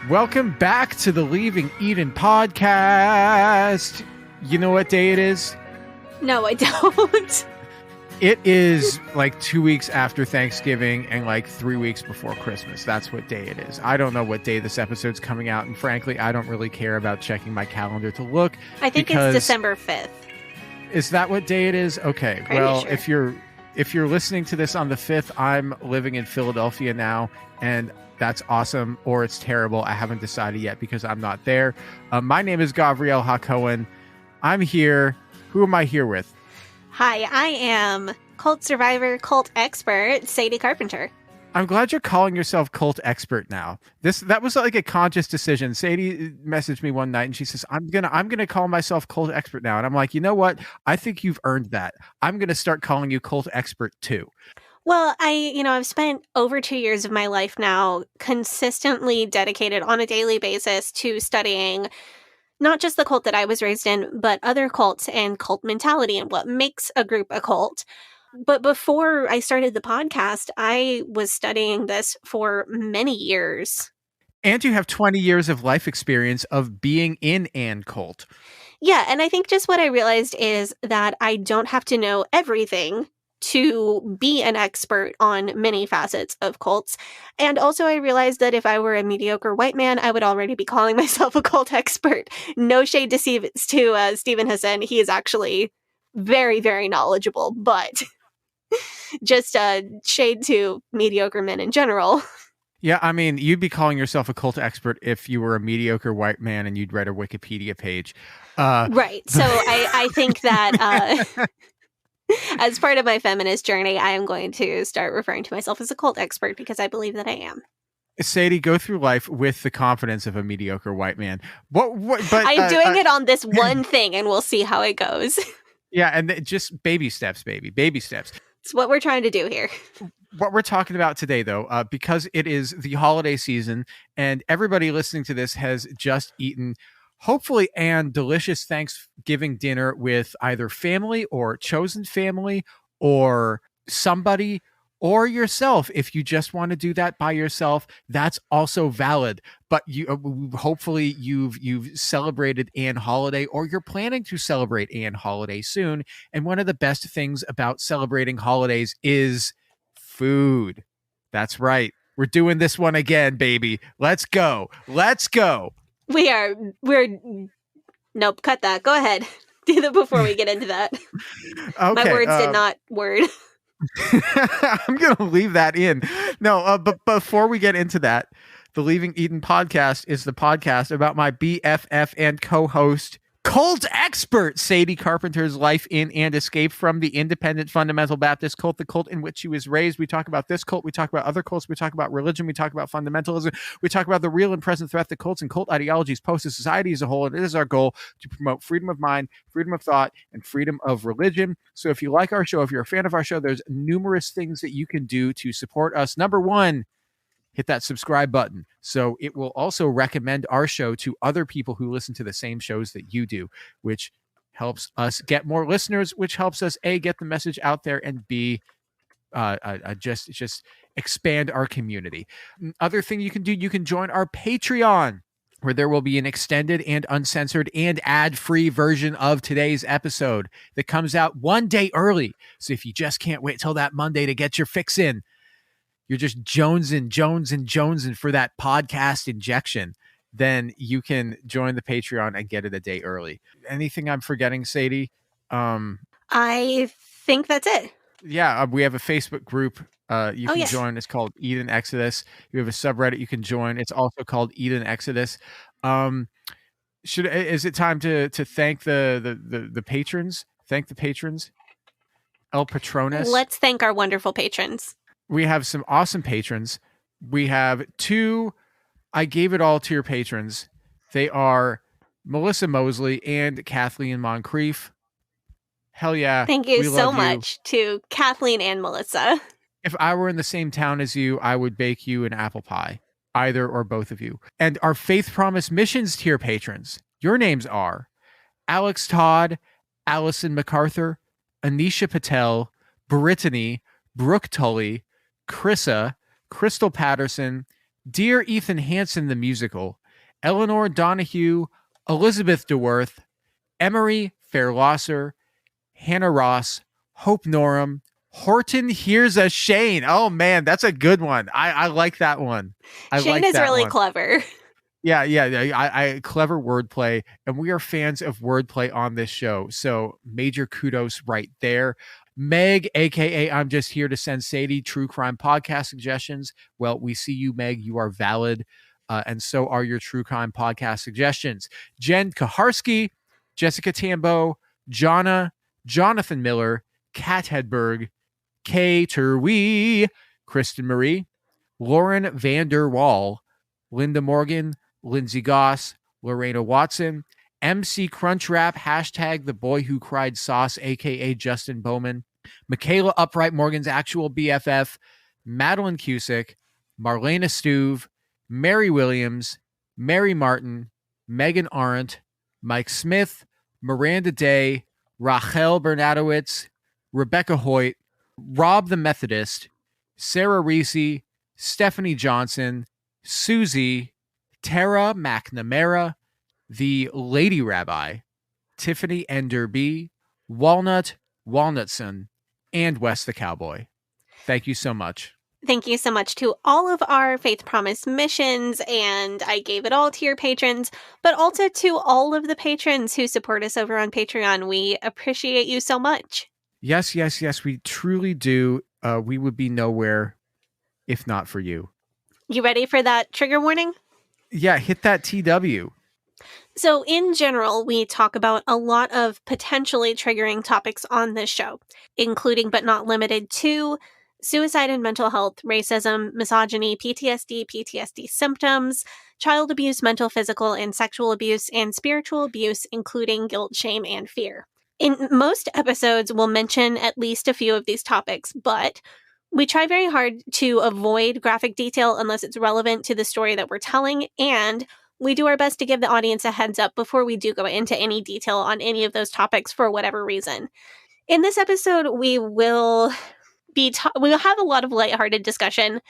Welcome back to the Leaving Eden podcast. You know what day it is? No, I don't. It is like 2 weeks after Thanksgiving and like 3 weeks before Christmas. That's what day it is. I don't know what day this episode's coming out, and frankly, I don't really care about checking my calendar to look. I think it's December 5th. Is that what day it is? Okay. Pretty well, sure. if you're listening to this on the 5th, I'm living in Philadelphia now, and that's awesome, or it's terrible. I haven't decided yet because I'm not there. My name is Gavri'el Hakohen. I'm here. Who am I here with? Hi, I am cult survivor, cult expert, Sadie Carpenter. I'm glad you're calling yourself cult expert now. That was like a conscious decision. Sadie messaged me one night and she says, I'm gonna call myself cult expert now. And I'm like, you know what? I think you've earned that. I'm gonna start calling you cult expert too. Well, I've spent over 2 years of my life now consistently dedicated on a daily basis to studying not just the cult that I was raised in, but other cults and cult mentality and what makes a group a cult. But before I started the podcast, I was studying this for many years. And you have 20 years of life experience of being in an cult. Yeah, and I think just what I realized is that I don't have to know everything to be an expert on many facets of cults. And also I realized that if I were a mediocre white man, I would already be calling myself a cult expert. No shade to Stephen Hassan. He is actually very, very knowledgeable, but just shade to mediocre men in general. Yeah, I mean, you'd be calling yourself a cult expert if you were a mediocre white man and you'd read a Wikipedia page. Right. So I think that as part of my feminist journey, I am going to start referring to myself as a cult expert because I believe that I am. Sadie, go through life with the confidence of a mediocre white man. But I'm doing it on this one thing, and we'll see how it goes. Yeah, and just baby steps, baby. Baby steps. It's what we're trying to do here. What we're talking about today, though, because it is the holiday season, and everybody listening to this has just eaten, hopefully, a delicious Thanksgiving dinner with either family or chosen family or somebody or yourself. If you just want to do that by yourself, that's also valid. But hopefully you've celebrated an holiday, or you're planning to celebrate an holiday soon. And one of the best things about celebrating holidays is food. That's right. We're doing this one again, baby. Let's go. Let's go. Nope, cut that. Go ahead. Do that before we get into that. Okay, my words did not word. I'm going to leave that in. No, but before we get into that, the Leaving Eden podcast is the podcast about my BFF and co-host, cult expert, Sadie Carpenter's life in and escape from the independent fundamental Baptist cult, the cult in which she was raised. We talk about this cult. We talk about other cults. We talk about religion. We talk about fundamentalism. We talk about the real and present threat that cults and cult ideologies pose to society as a whole. And it is our goal to promote freedom of mind, freedom of thought, and freedom of religion. So if you like our show, if you're a fan of our show, there's numerous things that you can do to support us. Number one, hit that subscribe button. So it will also recommend our show to other people who listen to the same shows that you do, which helps us get more listeners, which helps us A, get the message out there, and B, just expand our community. Other thing you can do, you can join our Patreon, where there will be an extended and uncensored and ad-free version of today's episode that comes out one day early. So if you just can't wait till that Monday to get your fix in, you're just jonesing for that podcast injection, then you can join the Patreon and get it a day early. Anything I'm forgetting, Sadie? I think that's it. Yeah, we have a Facebook group you can join. It's called Eden Exodus. You have a subreddit you can join. It's also called Eden Exodus. Is it time to thank the patrons? Thank the patrons. El Patrones. Let's thank our wonderful patrons. We have some awesome patrons. We have two I Gave It All to Your patrons. They are Melissa Mosley and Kathleen Moncrief. Hell yeah. Thank you so much to Kathleen and Melissa. If I were in the same town as you, I would bake you an apple pie. Either or both of you. And our Faith Promise Missions tier patrons. Your names are Alex Todd, Allison MacArthur, Anisha Patel, Brittany, Brooke Tully, Chrissa, Crystal Patterson, Dear Ethan Hansen the musical, Eleanor Donahue, Elizabeth DeWorth, Emery Fairlosser, Hannah Ross, Hope Norum, Horton Here's a Shane. Oh man, that's a good one. I like that one. I Shane like is that really one. clever. Yeah. I clever wordplay, and we are fans of wordplay on this show. So major kudos right there. Meg, aka I'm just here to send Sadie true crime podcast suggestions. Well, we see you, Meg. You are valid, and so are your true crime podcast suggestions. Jen Kaharski, Jessica Tambo, Jonathan Miller, Kat Hedberg, Kay Terwee, Kristen Marie, Lauren Vander Wall, Linda Morgan, Lindsay Goss, Lorena Watson, MC Crunchwrap, hashtag the boy who cried sauce, aka Justin Bowman, Michaela Upright, Morgan's actual BFF, Madeline Cusick, Marlena Stuve, Mary Williams, Mary Martin, Megan Arendt, Mike Smith, Miranda Day, Rachel Bernadowitz, Rebecca Hoyt, Rob the Methodist, Sarah Reese, Stephanie Johnson, Susie, Tara McNamara, the Lady Rabbi, Tiffany Enderby, Walnutson, and Wes the Cowboy. Thank you so much. Thank you so much to all of our Faith Promise missions, and I gave it all to your patrons, but also to all of the patrons who support us over on Patreon. We appreciate you so much. Yes, we truly do. We would be nowhere if not for you. You ready for that trigger warning? Yeah, hit that TW. So in general, we talk about a lot of potentially triggering topics on this show, including but not limited to suicide and mental health, racism, misogyny, PTSD symptoms, child abuse, mental, physical, and sexual abuse, and spiritual abuse, including guilt, shame, and fear. In most episodes, we'll mention at least a few of these topics, but we try very hard to avoid graphic detail unless it's relevant to the story that we're telling, and we do our best to give the audience a heads up before we do go into any detail on any of those topics for whatever reason. In this episode, we'll have a lot of lighthearted discussion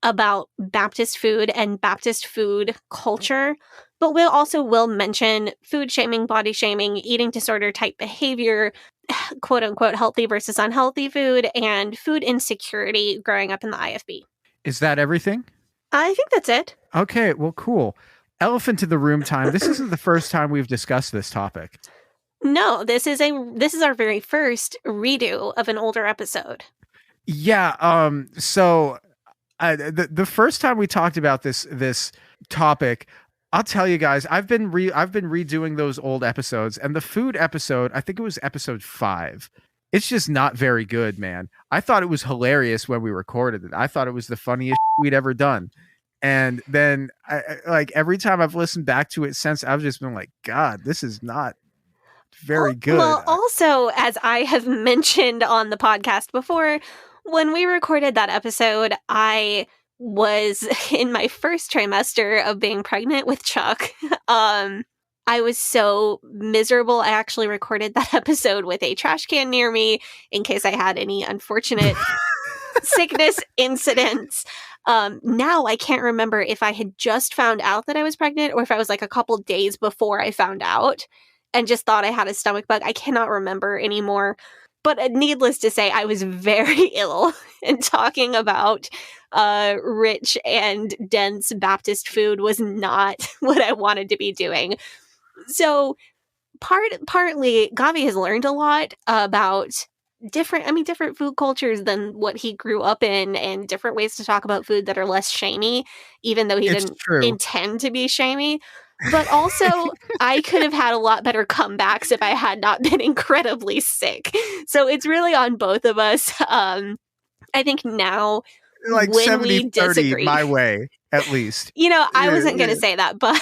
about Baptist food and Baptist food culture, but we'll also mention food shaming, body shaming, eating disorder type behavior, quote unquote healthy versus unhealthy food, and food insecurity growing up in the IFB. Is that everything? I think that's it. Okay, well, cool. Elephant in the room time. This isn't the first time we've discussed this topic. No, this is our very first redo of an older episode. Yeah. So the first time we talked about this topic, I'll tell you guys, I've been redoing those old episodes, and the food episode, I think it was episode 5. It's just not very good, man. I thought it was hilarious when we recorded it. I thought it was the funniest we'd ever done. And then like every time I've listened back to it since, I've just been like, God, this is not very good. Well, also, as I have mentioned on the podcast before, when we recorded that episode, I was in my first trimester of being pregnant with Chuck. I was so miserable. I actually recorded that episode with a trash can near me in case I had any unfortunate sickness incidents. Now I can't remember if I had just found out that I was pregnant or if I was like a couple days before I found out and just thought I had a stomach bug. I cannot remember anymore. But needless to say, I was very ill, and talking about rich and dense Baptist food was not what I wanted to be doing. So partly, Gavi has learned a lot about different food cultures than what he grew up in, and different ways to talk about food that are less shamey, even though he didn't intend to be shamey. But also, I could have had a lot better comebacks if I had not been incredibly sick. So it's really on both of us. I think now, like when we disagree, my way, at least. I wasn't going to say that, but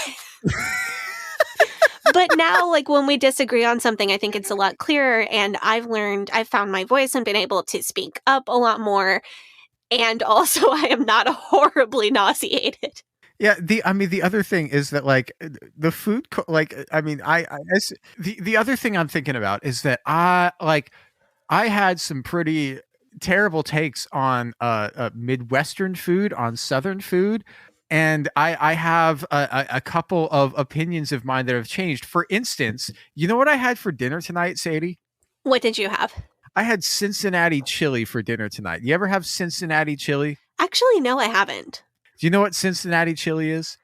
but now, like, when we disagree on something, I think it's a lot clearer. And I've found my voice and been able to speak up a lot more. And also, I am not horribly nauseated. Yeah, the other thing is that, like, the food, the other thing I'm thinking about is that I had some pretty terrible takes on Midwestern food, on Southern food, And I have a couple of opinions of mine that have changed. For instance, you know what I had for dinner tonight, Sadie? What did you have? I had Cincinnati chili for dinner tonight. You ever have Cincinnati chili? Actually, no, I haven't. Do you know what Cincinnati chili is?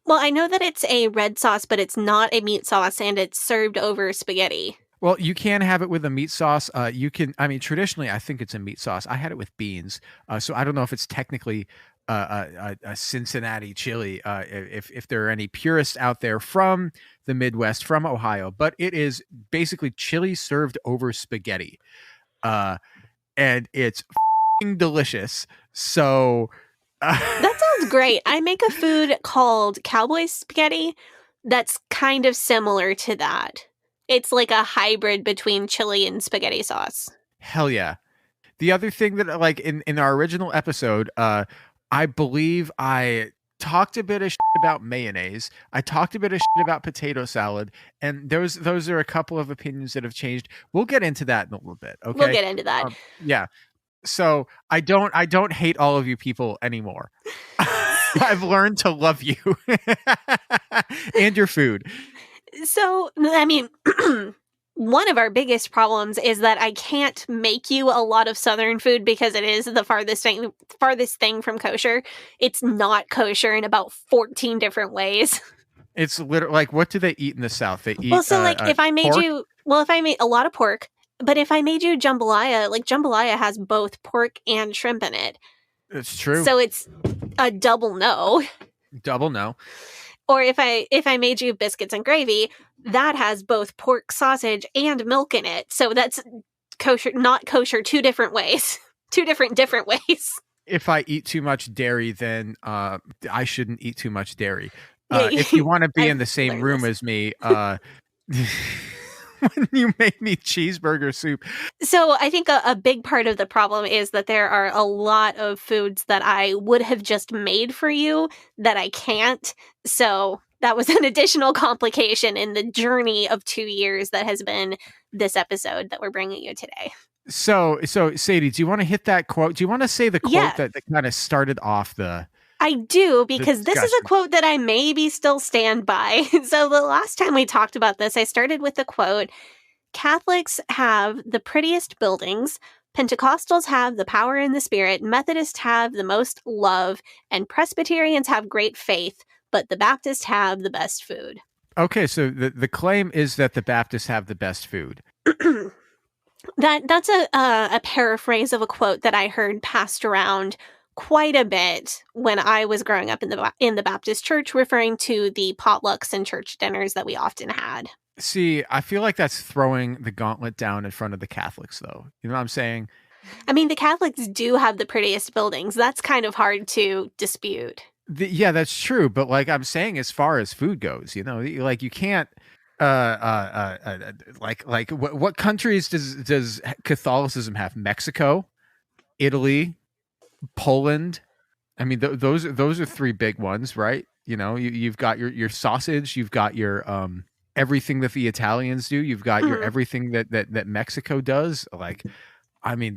Well, I know that it's a red sauce, but it's not a meat sauce, and it's served over spaghetti. Well, you can have it with a meat sauce. You can, I mean, traditionally, I think it's a meat sauce. I had it with beans. So I don't know if it's technically a Cincinnati chili, if there are any purists out there from the Midwest, from Ohio, but it is basically chili served over spaghetti. And it's delicious. So That sounds great. I make a food called cowboy spaghetti that's kind of similar to that. It's like a hybrid between chili and spaghetti sauce. hell yeah. The other thing that like in our original episode, I believe I talked a bit of shit about mayonnaise. I talked a bit of shit about potato salad, and those are a couple of opinions that have changed. We'll get into that in a little bit. Okay. We'll get into that. Yeah. So I don't hate all of you people anymore. I've learned to love you and your food. So, I mean, one of our biggest problems is that I can't make you a lot of Southern food because it is the farthest thing from kosher. It's not kosher in about 14 different ways. It's literally like, what do they eat in the South? They eat. Well, so like if I made pork? if I made a lot of pork, but if I made you jambalaya, like jambalaya has both pork and shrimp in it. It's true. So it's a double no. Double no. Or if I made you biscuits and gravy, that has both pork sausage and milk in it. So that's kosher, not kosher, two different ways. Two different ways. If I eat too much dairy, then I shouldn't eat too much dairy. If you want to be in the same room as me, when you made me cheeseburger soup. So I think a big part of the problem is that there are a lot of foods that I would have just made for you that I can't. So that was an additional complication in the journey of 2 years that has been this episode that we're bringing you today. So Sadie, do you want to hit that quote? Do you want to say the quote that kind of started off the... I do, because this is discussion. a quote that I maybe still stand by. So the last time we talked about this, I started with the quote, Catholics have the prettiest buildings, Pentecostals have the power and the spirit, Methodists have the most love, and Presbyterians have great faith, but the Baptists have the best food. Okay, so the claim is that the Baptists have the best food. That's a paraphrase of a quote that I heard passed around quite a bit when I was growing up in the Baptist church, referring to the potlucks and church dinners that we often had. See, I feel like that's throwing the gauntlet down in front of the Catholics, though. You know what I'm saying? I mean, the Catholics do have the prettiest buildings. That's kind of hard to dispute. Yeah, that's true. But like I'm saying, as far as food goes, you know, like you can't. What countries does Catholicism have? Mexico, Italy, Poland. I mean, those are three big ones, right? You know, you've got your sausage, you've got your everything that the Italians do, you've got your everything that Mexico does. Like, I mean,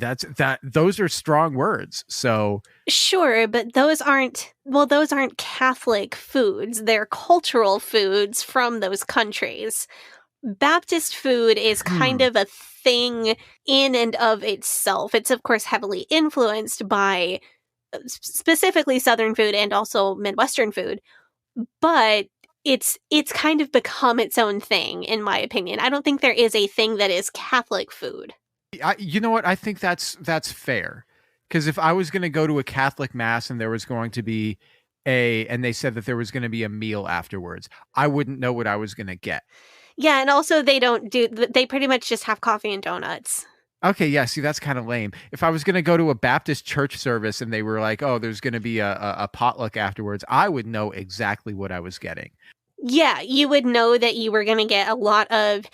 those are strong words. So sure, but those aren't Catholic foods. They're cultural foods from those countries. Baptist food is kind of a thing in and of itself. It's of course heavily influenced by specifically Southern food and also Midwestern food, but it's kind of become its own thing, in my opinion. I don't think there is a thing that is Catholic food. You know what? I think that's fair. Because if I was going to go to a Catholic mass and there was going to be and they said that there was going to be a meal afterwards, I wouldn't know what I was going to get. Yeah, and also they pretty much just have coffee and donuts. Okay, yeah, see, that's kind of lame. If I was going to go to a Baptist church service and they were like, oh, there's going to be a potluck afterwards, I would know exactly what I was getting. Yeah, you would know that you were going to get a lot of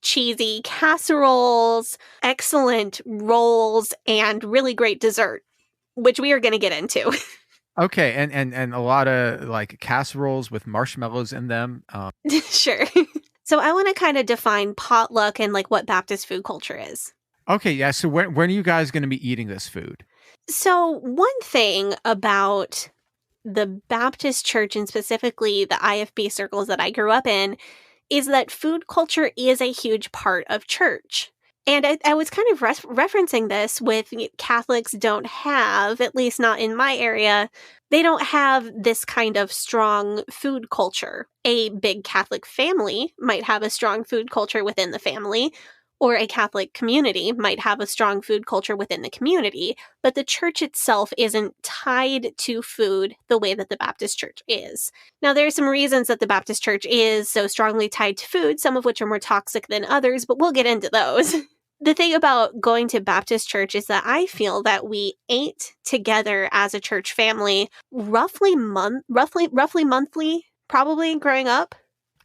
cheesy casseroles, excellent rolls, and really great dessert, which we are going to get into. Okay, and a lot of like casseroles with marshmallows in them. Sure. So I want to kind of define potluck and like what Baptist food culture is. Okay, yeah. So when are you guys going to be eating this food? So one thing about the Baptist church, and specifically the IFB circles that I grew up in, is that food culture is a huge part of church. And I was kind of referencing this with Catholics don't have, at least not in my area, they don't have this kind of strong food culture. A big Catholic family might have a strong food culture within the family, or a Catholic community might have a strong food culture within the community, but the church itself isn't tied to food the way that the Baptist church is. Now, there are some reasons that the Baptist church is so strongly tied to food, some of which are more toxic than others, but we'll get into those. The thing about going to Baptist church is that I feel that we ate together as a church family roughly monthly, probably growing up.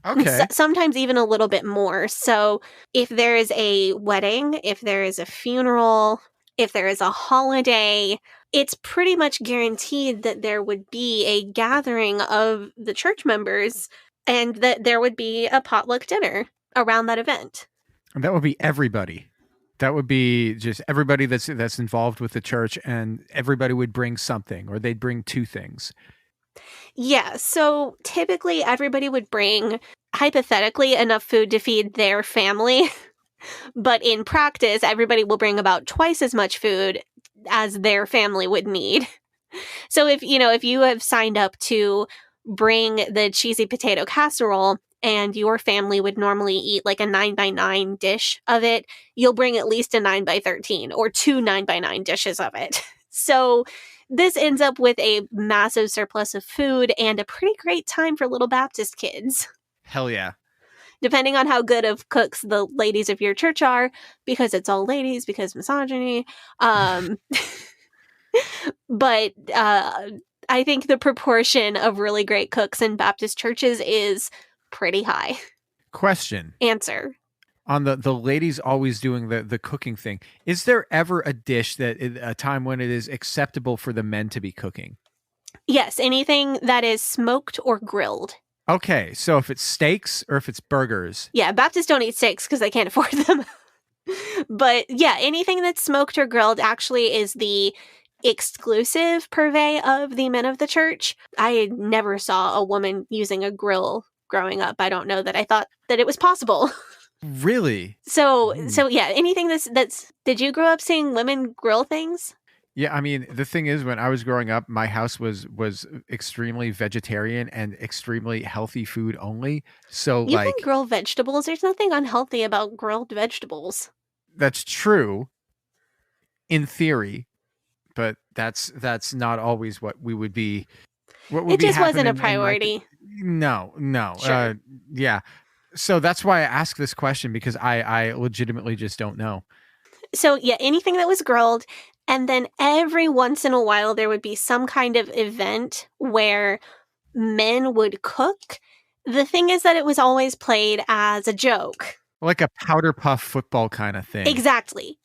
Okay. Sometimes even a little bit more. So if there is a wedding, if there is a funeral, if there is a holiday, it's pretty much guaranteed that there would be a gathering of the church members and that there would be a potluck dinner around that event. And that would be everybody. That would be just everybody that's involved with the church, and everybody would bring something, or they'd bring two things. Yeah, so typically everybody would bring, hypothetically, enough food to feed their family. But in practice, everybody will bring about twice as much food as their family would need. So if you have signed up to bring the cheesy potato casserole, and your family would normally eat like a 9x9 dish of it, you'll bring at least a 9x13 or two 9x9 dishes of it. So this ends up with a massive surplus of food and a pretty great time for little Baptist kids. Hell yeah. Depending on how good of cooks the ladies of your church are, because it's all ladies, because misogyny. But I think the proportion of really great cooks in Baptist churches is pretty high. Question. Answer. On the ladies always doing the cooking thing, is there ever a dish a time when it is acceptable for the men to be cooking? Yes, anything that is smoked or grilled. Okay, so if it's steaks or if it's burgers. Yeah, Baptists don't eat steaks because they can't afford them. But yeah, anything that's smoked or grilled actually is the exclusive purvey of the men of the church. I never saw a woman using a grill growing up. I don't know that I thought that it was possible. Really? So yeah, anything that's did you grow up seeing women grill things? Yeah, I mean, the thing is, when I was growing up, my house was extremely vegetarian and extremely healthy food only. So you can grill vegetables. There's nothing unhealthy about grilled vegetables. That's true in theory, but that's not always what we would be. What would it just wasn't a in priority. No. Sure. Yeah. So that's why I ask this question, because I legitimately just don't know. So yeah, anything that was grilled. And then every once in a while, there would be some kind of event where men would cook. The thing is that it was always played as a joke. Like a powder puff football kind of thing. Exactly.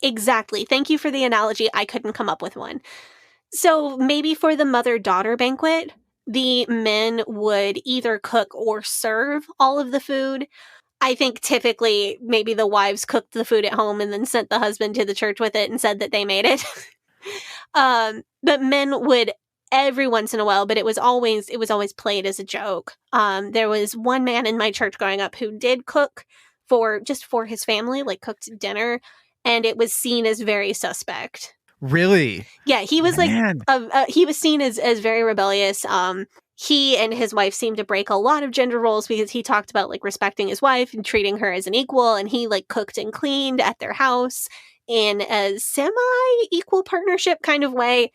Thank you for the analogy. I couldn't come up with one. So maybe for the mother-daughter banquet, the men would either cook or serve all of the food. I think typically maybe the wives cooked the food at home and then sent the husband to the church with it and said that they made it. But men would every once in a while, but it was always played as a joke. There was one man in my church growing up who did cook for his family, like cooked dinner, and it was seen as very suspect. Really? Yeah, he was he was seen as very rebellious. He and his wife seemed to break a lot of gender roles because he talked about like respecting his wife and treating her as an equal, and he like cooked and cleaned at their house in a semi-equal partnership kind of way.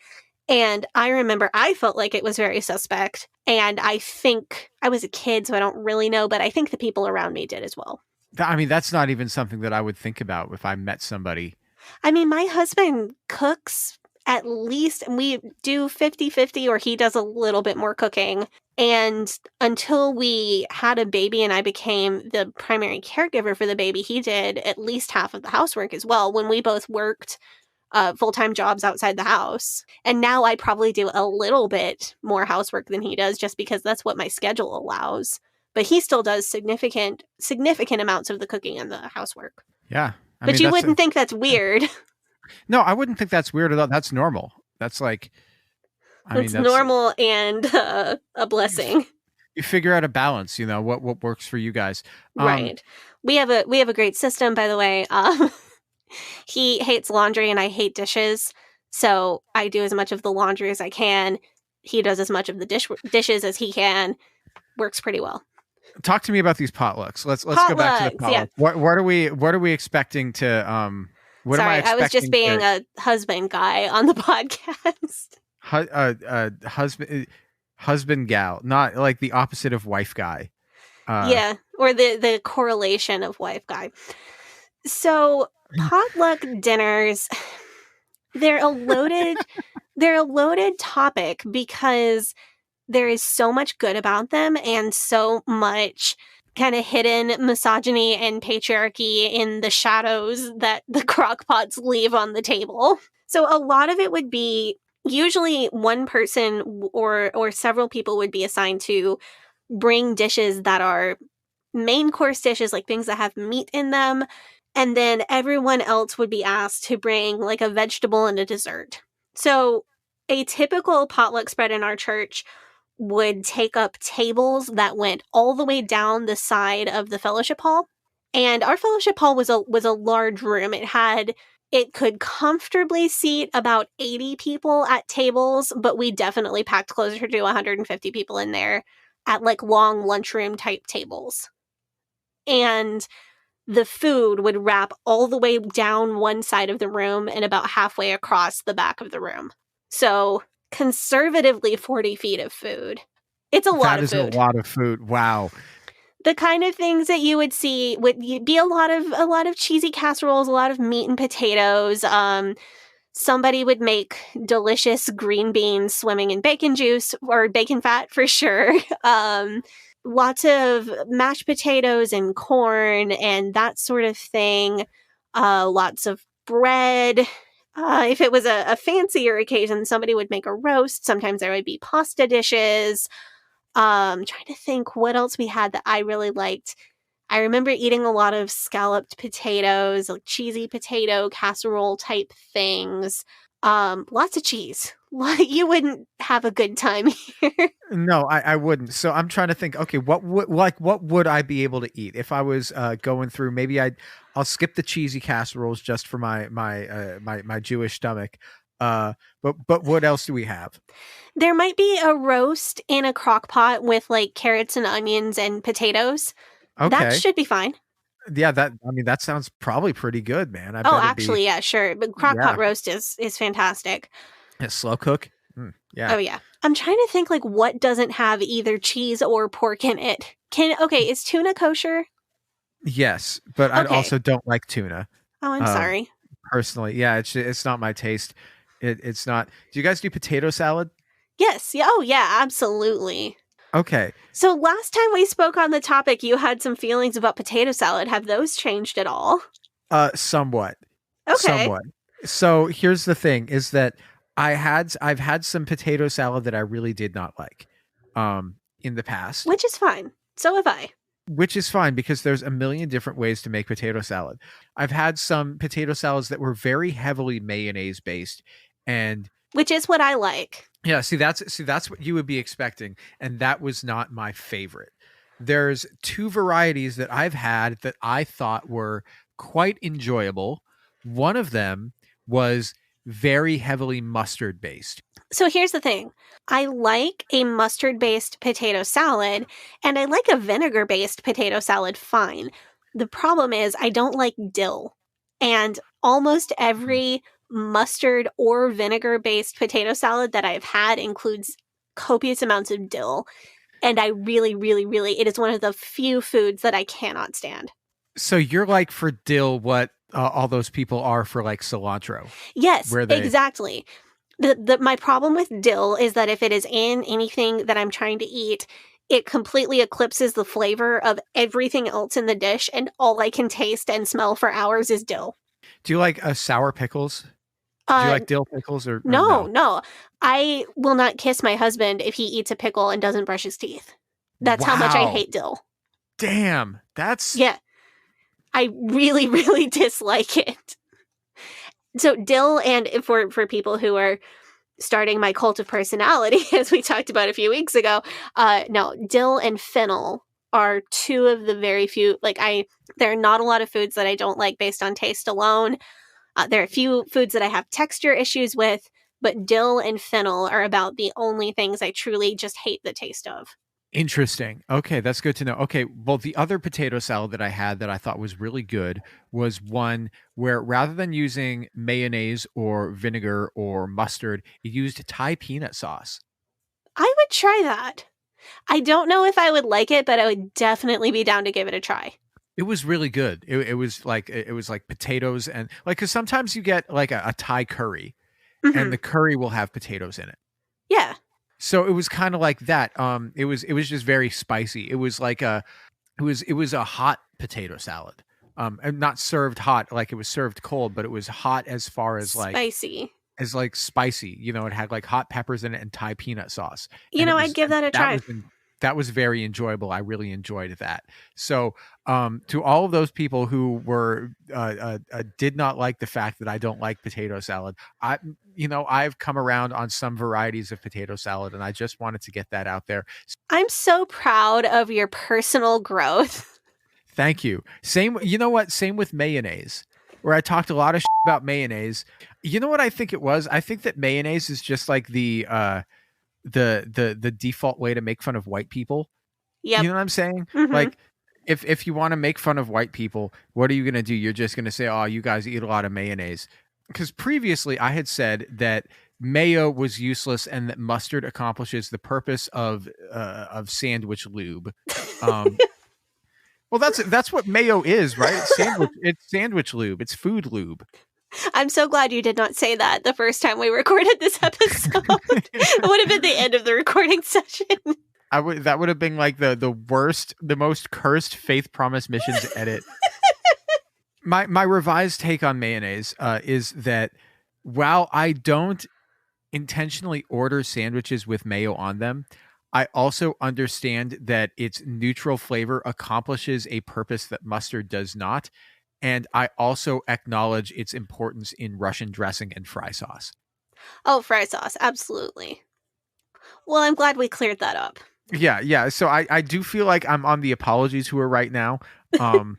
And I remember I felt like it was very suspect. And I think I was a kid, so I don't really know, but I think the people around me did as well. I mean, that's not even something that I would think about if I met somebody. I mean, my husband cooks at least, and we do 50-50, or he does a little bit more cooking. And until we had a baby and I became the primary caregiver for the baby, he did at least half of the housework as well when we both worked full-time jobs outside the house. And now I probably do a little bit more housework than he does just because that's what my schedule allows. But he still does significant amounts of the cooking and the housework. Yeah. But you wouldn't think that's weird. No, I wouldn't think that's weird at all. That's normal. That's like, I mean, It's that's normal and a blessing. you figure out a balance, what works for you guys. Right. We have a great system, by the way. He hates laundry and I hate dishes. So I do as much of the laundry as I can. He does as much of the dishes as he can. Works pretty well. Talk to me about these potlucks. Let's go back to the Potlucks, yeah. potluck. What are we expecting to what am I Sorry, I was just expecting being to a husband guy on the podcast. husband gal, not like the opposite of wife guy. Yeah, or the correlation of wife guy. So potluck dinners, they're a loaded topic because there is so much good about them and so much kind of hidden misogyny and patriarchy in the shadows that the crock pots leave on the table. So a lot of it would be usually one person or several people would be assigned to bring dishes that are main course dishes, like things that have meat in them. And then everyone else would be asked to bring like a vegetable and a dessert. So a typical potluck spread in our church would take up tables that went all the way down the side of the fellowship hall. And our fellowship hall was a large room. It could comfortably seat about 80 people at tables, but we definitely packed closer to 150 people in there at like long lunchroom type tables. And the food would wrap all the way down one side of the room and about halfway across the back of the room. So conservatively 40 feet of food. It's a lot of food. That is a lot of food. Wow. The kind of things that you would see would be a lot of cheesy casseroles, a lot of meat and potatoes. Somebody would make delicious green beans swimming in bacon juice or bacon fat for sure. Lots of mashed potatoes and corn and that sort of thing. Lots of bread. If it was a fancier occasion, somebody would make a roast. Sometimes there would be pasta dishes. Trying to think what else we had that I really liked. I remember eating a lot of scalloped potatoes, like cheesy potato casserole type things. Lots of cheese. You wouldn't have a good time here. No, I wouldn't. So I'm trying to think. Okay, what would I be able to eat if I was going through? Maybe I'll skip the cheesy casseroles just for my Jewish stomach. But what else do we have? There might be a roast in a crock pot with like carrots and onions and potatoes. Okay, that should be fine. Yeah, that sounds probably pretty good, man. Actually, yeah, sure. But crockpot roast is fantastic. Slow cook. Yeah. Oh yeah. I'm trying to think like what doesn't have either cheese or pork in it. Is tuna kosher? Yes, but I also don't like tuna. Oh, I'm sorry. Personally, yeah, it's not my taste. It's not. Do you guys do potato salad? Yes. Yeah. Oh yeah, absolutely. Okay. So last time we spoke on the topic, you had some feelings about potato salad. Have those changed at all? Somewhat. Okay. Somewhat. So here's the thing: is that I've had some potato salad that I really did not like, in the past. Which is fine. So have I. Which is fine because there's a million different ways to make potato salad. I've had some potato salads that were very heavily mayonnaise based, and which is what I like. Yeah, see that's what you would be expecting, and that was not my favorite. There's two varieties that I've had that I thought were quite enjoyable. One of them was very heavily mustard based. So here's the thing. I like a mustard based potato salad, and I like a vinegar based potato salad fine. The problem is I don't like dill, and almost every mustard or vinegar based potato salad that I've had includes copious amounts of dill, and I really, really, really, it is one of the few foods that I cannot stand. So you're like for dill what all those people are for like cilantro. Yes, exactly. My problem with dill is that if it is in anything that I'm trying to eat, it completely eclipses the flavor of everything else in the dish, and all I can taste and smell for hours is dill. Do you like sour pickles? Do you like dill pickles or no? I will not kiss my husband if he eats a pickle and doesn't brush his teeth. That's how much I hate dill. Damn, that's... Yeah. I really, really dislike it. So dill, and for people who are starting my cult of personality, as we talked about a few weeks ago, no, dill and fennel are two of the very few, there are not a lot of foods that I don't like based on taste alone. There are a few foods that I have texture issues with, but dill and fennel are about the only things I truly just hate the taste of. Interesting. Okay, that's good to know. Okay, well, the other potato salad that I had that I thought was really good was one where rather than using mayonnaise or vinegar or mustard, it used Thai peanut sauce. I would try that. I don't know if I would like it, but I would definitely be down to give it a try. It was really good. It was like potatoes and like because sometimes you get like a Thai curry, and the curry will have potatoes in it. Yeah. So it was kind of like that. It was just very spicy. It was like a hot potato salad. And not served hot like it was served cold, but it was hot as far as spicy. Spicy. You know, it had like hot peppers in it and Thai peanut sauce. I'd give that a try. That was very enjoyable. I really enjoyed that. So, to all of those people who were did not like the fact that I don't like potato salad, I've come around on some varieties of potato salad, and I just wanted to get that out there. I'm so proud of your personal growth. Thank you. Same. You know what? Same with mayonnaise, where I talked a lot of about mayonnaise. You know what I think it was? I think that mayonnaise is just like the default way to make fun of white people. Yeah, you know what I'm saying? Like if you want to make fun of white people, what are you going to do? You're just going to say, oh, you guys eat a lot of mayonnaise. Because previously I had said that mayo was useless and that mustard accomplishes the purpose of sandwich lube. Well, that's what mayo is, right? It's sandwich lube. It's food lube. I'm so glad you did not say that the first time we recorded this episode. It would have been the end of the recording session. That would have been like the worst, the most cursed Faith Promise Missions edit. My revised take on mayonnaise is that while I don't intentionally order sandwiches with mayo on them, I also understand that its neutral flavor accomplishes a purpose that mustard does not. And I also acknowledge its importance in Russian dressing and fry sauce. Oh, fry sauce. Absolutely. Well, I'm glad we cleared that up. Yeah. So I do feel like I'm on the apologies tour right now. And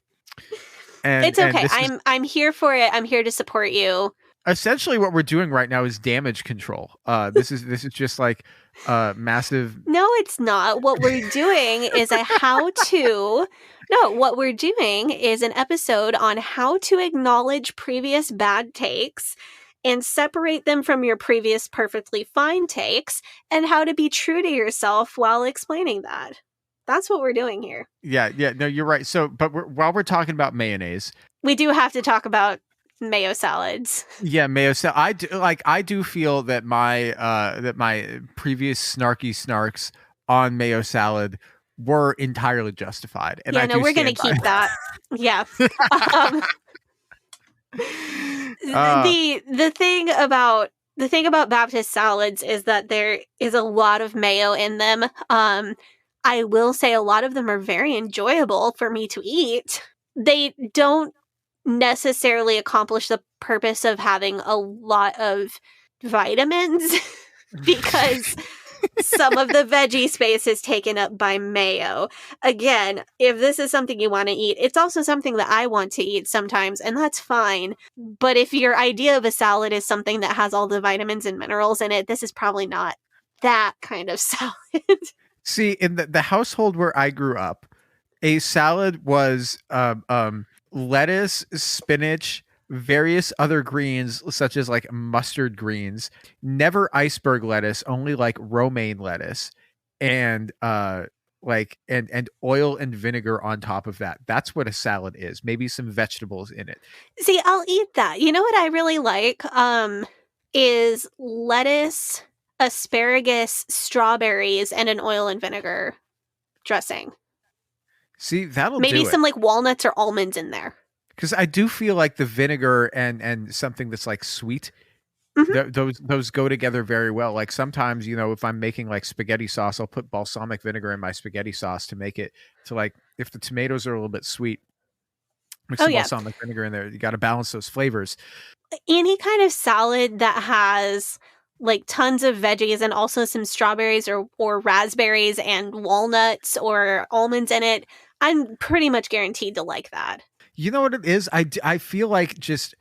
it's okay. I'm here for it. I'm here to support you. Essentially what we're doing right now is damage control. This is just like massive. No, it's not. What we're doing is what we're doing is an episode on how to acknowledge previous bad takes and separate them from your previous perfectly fine takes, and how to be true to yourself while explaining that. That's what we're doing here. Yeah. No, you're right. So, but while we're talking about mayonnaise, we do have to talk about mayo salads. Yeah, mayo salad. I do feel that my previous snarky snarks on mayo salad were entirely justified. And we're going to keep that. Yeah. The thing about Baptist salads is that there is a lot of mayo in them. I will say a lot of them are very enjoyable for me to eat. They don't necessarily accomplish the purpose of having a lot of vitamins because some of the veggie space is taken up by mayo. Again, if this is something you want to eat, it's also something that I want to eat sometimes, and that's fine. But if your idea of a salad is something that has all the vitamins and minerals in it, this is probably not that kind of salad. See, in the household where I grew up, a salad was lettuce, spinach, various other greens such as like mustard greens, never iceberg lettuce, only like romaine lettuce, and and oil and vinegar on top of that. That's what a salad is. Maybe some vegetables in it. See, I'll eat that. You know what I really like is lettuce, asparagus, strawberries, and an oil and vinegar dressing. See, that'll maybe do some it. Like walnuts or almonds in there. Because I do feel like the vinegar and something that's like sweet, those go together very well. Like sometimes, if I'm making like spaghetti sauce, I'll put balsamic vinegar in my spaghetti sauce to make it to like, if the tomatoes are a little bit sweet, mix some balsamic vinegar in there. You got to balance those flavors. Any kind of salad that has like tons of veggies and also some strawberries or raspberries and walnuts or almonds in it, I'm pretty much guaranteed to like that. You know what it is? I feel like just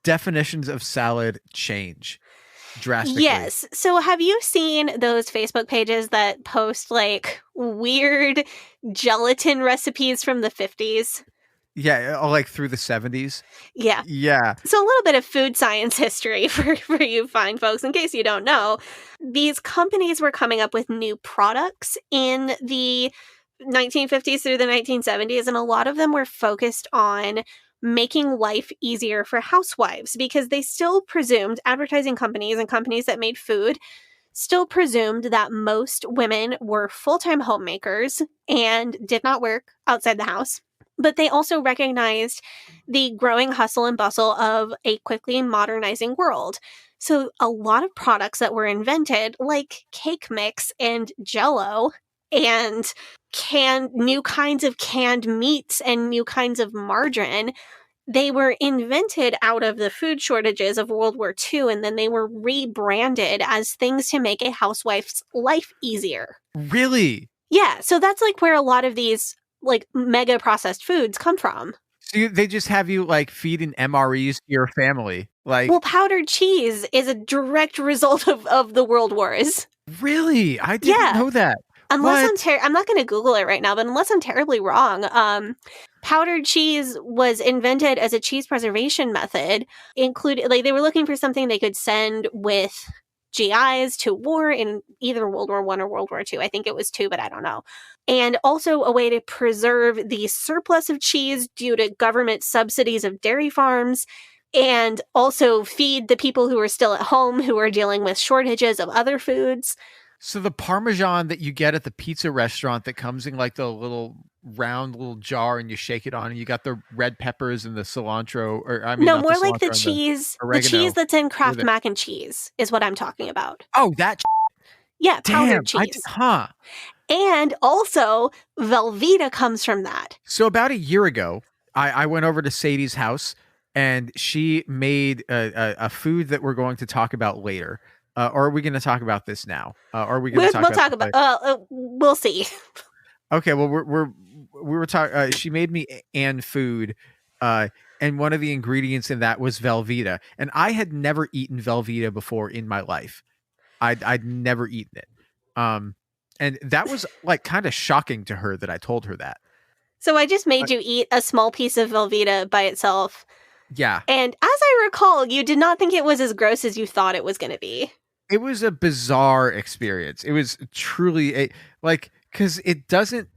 definitions of salad change drastically. Yes. So have you seen those Facebook pages that post like weird gelatin recipes from the 50s? Yeah, like through the 70s. Yeah. Yeah. So a little bit of food science history for you fine folks, in case you don't know. These companies were coming up with new products in the 1950s through the 1970s, and a lot of them were focused on making life easier for housewives because they still presumed, advertising companies and companies that made food still presumed that most women were full-time homemakers and did not work outside the house. But they also recognized the growing hustle and bustle of a quickly modernizing world. So a lot of products that were invented, like cake mix and Jell-O and new kinds of canned meats and new kinds of margarine, they were invented out of the food shortages of World War II, and then they were rebranded as things to make a housewife's life easier. Really? Yeah, so that's like where a lot of these like mega processed foods come from. So they just have you like feeding MREs to your family. Like, well, powdered cheese is a direct result of the world wars. Really? I didn't know that. Unless I'm not going to Google it right now, but unless I'm terribly wrong, powdered cheese was invented as a cheese preservation method. Included, like they were looking for something they could send with GIs to war in either World War I or World War II. I think it was II, but I don't know. And also a way to preserve the surplus of cheese due to government subsidies of dairy farms, and also feed the people who are still at home who are dealing with shortages of other foods. So the Parmesan that you get at the pizza restaurant that comes in like the little round little jar and you shake it on, and you got the red peppers and the cilantro, or I mean, no, more like the cheese, the cheese that's in Kraft mac and cheese is what I'm talking about. Oh, that. Yeah, powdered cheese. And also Velveeta comes from that. So about a year ago, I went over to Sadie's house and she made a food that we're going to talk about later. Or are we going to talk about this now? Or are we going to talk about? We'll see. Okay. Well, we were talking. She made me food, and one of the ingredients in that was Velveeta, and I had never eaten Velveeta before in my life. I'd never eaten it, and that was like kind of shocking to her that I told her that. So I just made you eat a small piece of Velveeta by itself. Yeah. And as I recall, you did not think it was as gross as you thought it was going to be. It was a bizarre experience. It was truly because it doesn't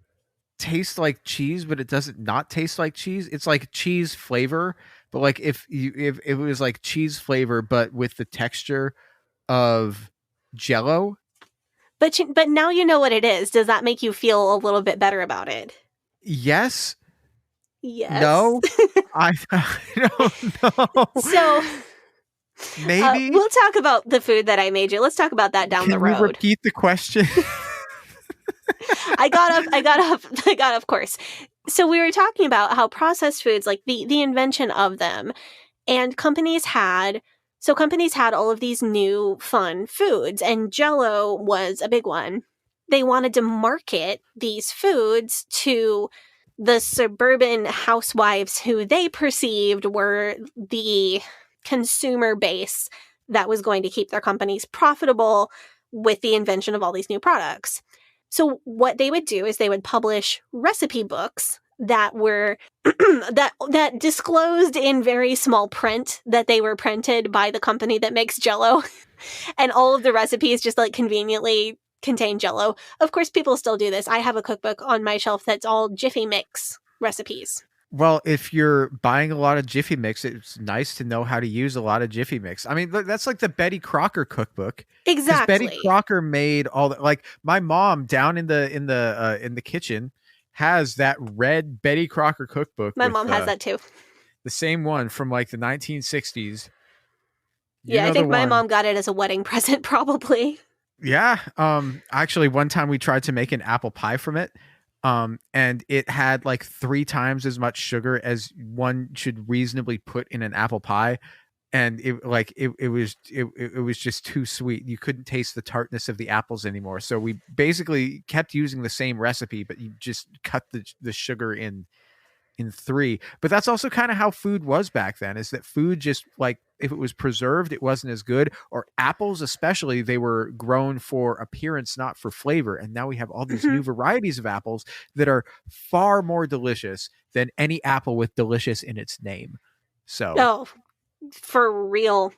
taste like cheese, but it doesn't not taste like cheese. It's like cheese flavor, but like if it was like cheese flavor, but with the texture of Jell-O. But now you know what it is. Does that make you feel a little bit better about it? Yes. Yes. No. I don't know. So maybe we'll talk about the food that I made you. Let's talk about that down the road. Can you repeat the question? I got up, of course. So we were talking about how processed foods, like the invention of them, and companies had all of these new fun foods, and Jell-O was a big one. They wanted to market these foods to the suburban housewives who they perceived were the consumer base that was going to keep their companies profitable with the invention of all these new products. So what they would do is they would publish recipe books that were that disclosed in very small print that they were printed by the company that makes Jell-O, and all of the recipes just like conveniently contain Jell-O. Of course, people still do this. I have a cookbook on my shelf that's all Jiffy Mix recipes. Well, if you're buying a lot of Jiffy Mix, it's nice to know how to use a lot of Jiffy Mix. I mean, that's like the Betty Crocker cookbook. Exactly. Betty Crocker made all that. Like my mom down in the kitchen has that red Betty Crocker cookbook. My mom has that too. The same one from like the 1960s. I think my mom got it as a wedding present, probably. Yeah. Actually, one time we tried to make an apple pie from it. And it had like 3 times as much sugar as one should reasonably put in an apple pie. and it was just too sweet. You couldn't taste the tartness of the apples anymore. So we basically kept using the same recipe, but you just cut the sugar in 3. But that's also kind of how food was back then, is that food just, like, if it was preserved, it wasn't as good. Or apples especially, they were grown for appearance, not for flavor. And now we have all these new varieties of apples that are far more delicious than any apple with delicious in its name. So Oh, for real.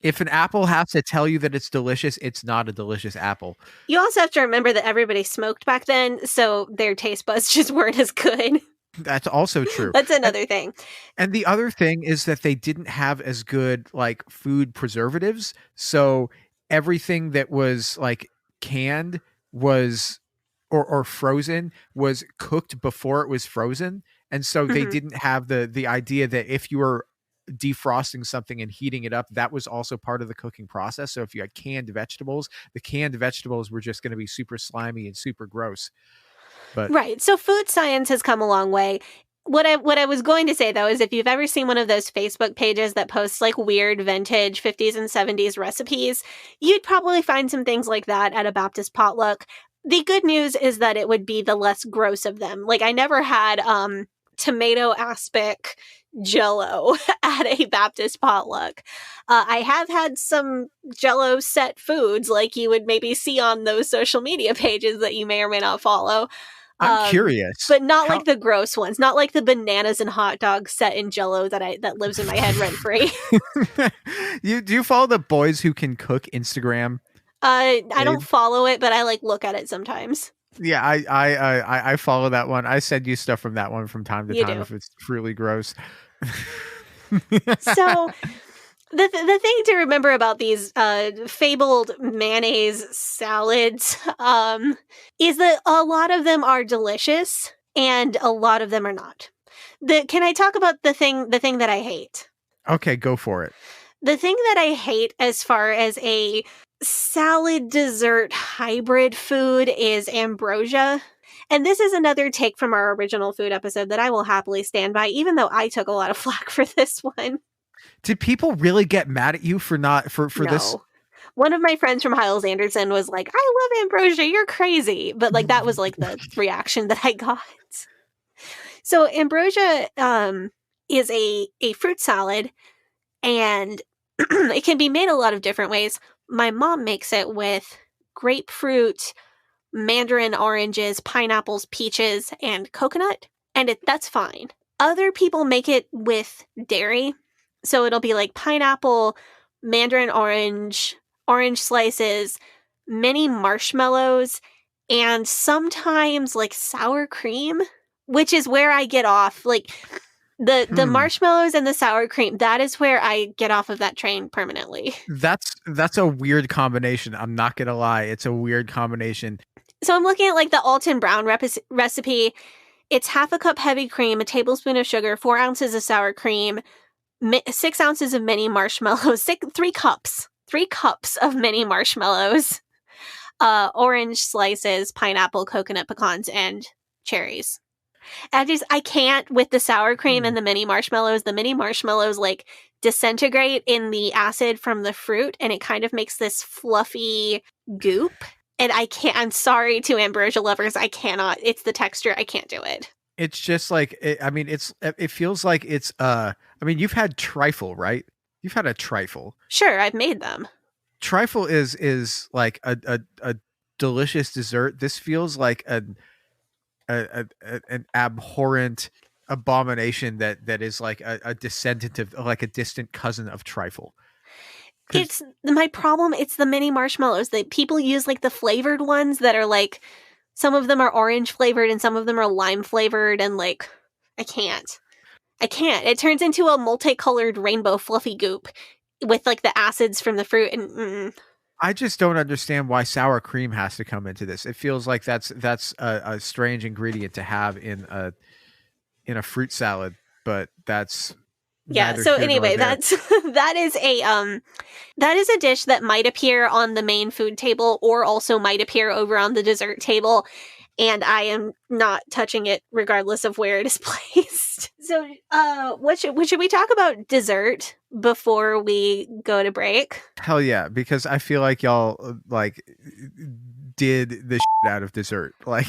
if an apple has to tell you that it's delicious, it's not a delicious apple. You also have to remember that everybody smoked back then, so their taste buds just weren't as good. That's also true. That's another thing. And the other thing is that they didn't have as good, like, food preservatives. So everything that was, like, canned was or frozen was cooked before it was frozen. And so they didn't have the idea that if you were defrosting something and heating it up, that was also part of the cooking process. So if you had canned vegetables, the canned vegetables were just going to be super slimy and super gross. But Right. So food science has come a long way. What I was going to say, though, is if you've ever seen one of those Facebook pages that posts like weird vintage 50s and 70s recipes, you'd probably find some things like that at a Baptist potluck. The good news is that it would be the less gross of them. Like, I never had tomato aspic Jell-O at a Baptist potluck. I have had some Jell-O set foods like you would maybe see on those social media pages that you may or may not follow. I'm curious. But not like the gross ones, not like the bananas and hot dogs set in Jell-O that lives in my head rent free. Do you follow the Boys Who Can Cook Instagram? I don't follow it, but I like look at it sometimes. Yeah, I follow that one. I send you stuff from that one from time to time if it's truly gross. So the thing to remember about these fabled mayonnaise salads is that a lot of them are delicious and a lot of them are not. Can I talk about the thing that I hate? Okay, go for it. The thing that I hate as far as a salad dessert hybrid food is ambrosia. And this is another take from our original food episode that I will happily stand by, even though I took a lot of flack for this one. Did people really get mad at you for not for No. this? One of my friends from Hiles Anderson was like, "I love ambrosia, you're crazy." But like that was like the reaction that I got. So ambrosia is a fruit salad, and it can be made a lot of different ways. My mom makes it with grapefruit, mandarin oranges, pineapples, peaches, and coconut, and that's fine. Other people make it with dairy, so it'll be like pineapple, mandarin orange slices, mini marshmallows, and sometimes like sour cream, which is where I get off. Like the marshmallows and the sour cream, that is where I get off of that train permanently. That's a weird combination. I'm not gonna lie, it's a weird combination. So I'm looking at like the Alton Brown recipe. It's 1/2 cup heavy cream, a tablespoon of sugar, 4 ounces of sour cream, 6 ounces of mini marshmallows, 3 cups of mini marshmallows, orange slices, pineapple, coconut, pecans, and cherries. I can't with the sour cream and the mini marshmallows. The mini marshmallows like disintegrate in the acid from the fruit, and it kind of makes this fluffy goop. And I can't. I'm sorry to ambrosia lovers. I cannot. It's the texture. I can't do it. It's just like it feels like it's you've had trifle, right? You've had a trifle. Sure, I've made them. Trifle is like a delicious dessert. This feels like an abhorrent abomination that is like a descendant of, like, a distant cousin of trifle. It's my problem. It's the mini marshmallows that people use, like the flavored ones that are like, some of them are orange flavored and some of them are lime flavored, and like, I can't. It turns into a multicolored rainbow fluffy goop with like the acids from the fruit, and I just don't understand why sour cream has to come into this. It feels like that's a strange ingredient to have in a fruit salad, but that's So anyway, that is a dish that might appear on the main food table or also might appear over on the dessert table, and I am not touching it regardless of where it is placed. So, what should we talk about dessert before we go to break? Hell yeah, because I feel like y'all like did the shit out of dessert. Like,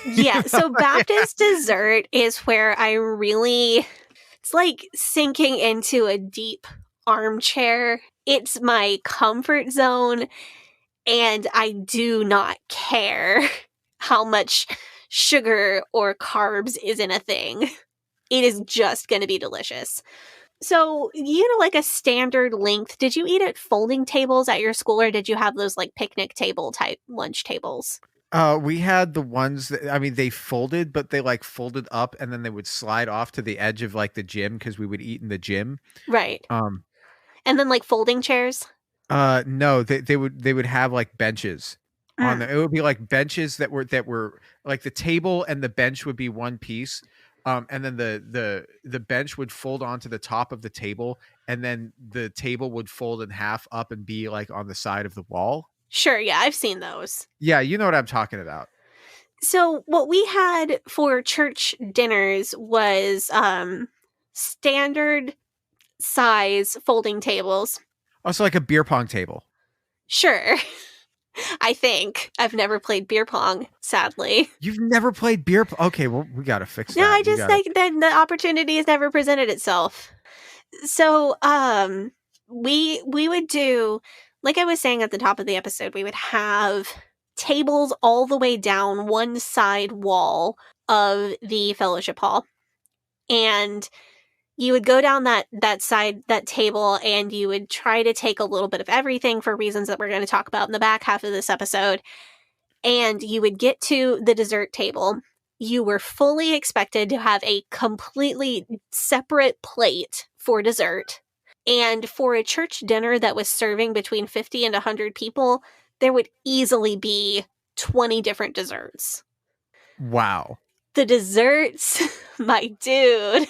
Yeah, so Baptist dessert is where it's like sinking into a deep armchair. It's my comfort zone, and I do not care how much sugar or carbs is in a thing. It is just going to be delicious. So, like a standard length, did you eat at folding tables at your school, or did you have those like picnic table type lunch tables? we had the ones that, I mean, they folded, but they like folded up and then they would slide off to the edge of like the gym because we would eat in the gym. Right. Um, And then like folding chairs? no, they would have like benches on Mm. there. It would be like benches that were like the table and the bench would be one piece. And then the bench would fold onto the top of the table, and then the table would fold in half up and be like on the side of the wall. Sure, yeah, I've seen those. Yeah, you know what I'm talking about. So, what we had for church dinners was standard size folding tables. Also, like a beer pong table. Sure. I think. I've never played beer pong, sadly. You've never played beer pong? Okay, well, we gotta fix that. No, I You just gotta- think that the opportunity has never presented itself. So, we would do, like I was saying at the top of the episode, we would have tables all the way down one side wall of the fellowship hall. And you would go down that table, and you would try to take a little bit of everything for reasons that we're going to talk about in the back half of this episode. And you would get to the dessert table. You were fully expected to have a completely separate plate for dessert. And for a church dinner that was serving between 50 and 100 people, there would easily be 20 different desserts. Wow. The desserts, my dude.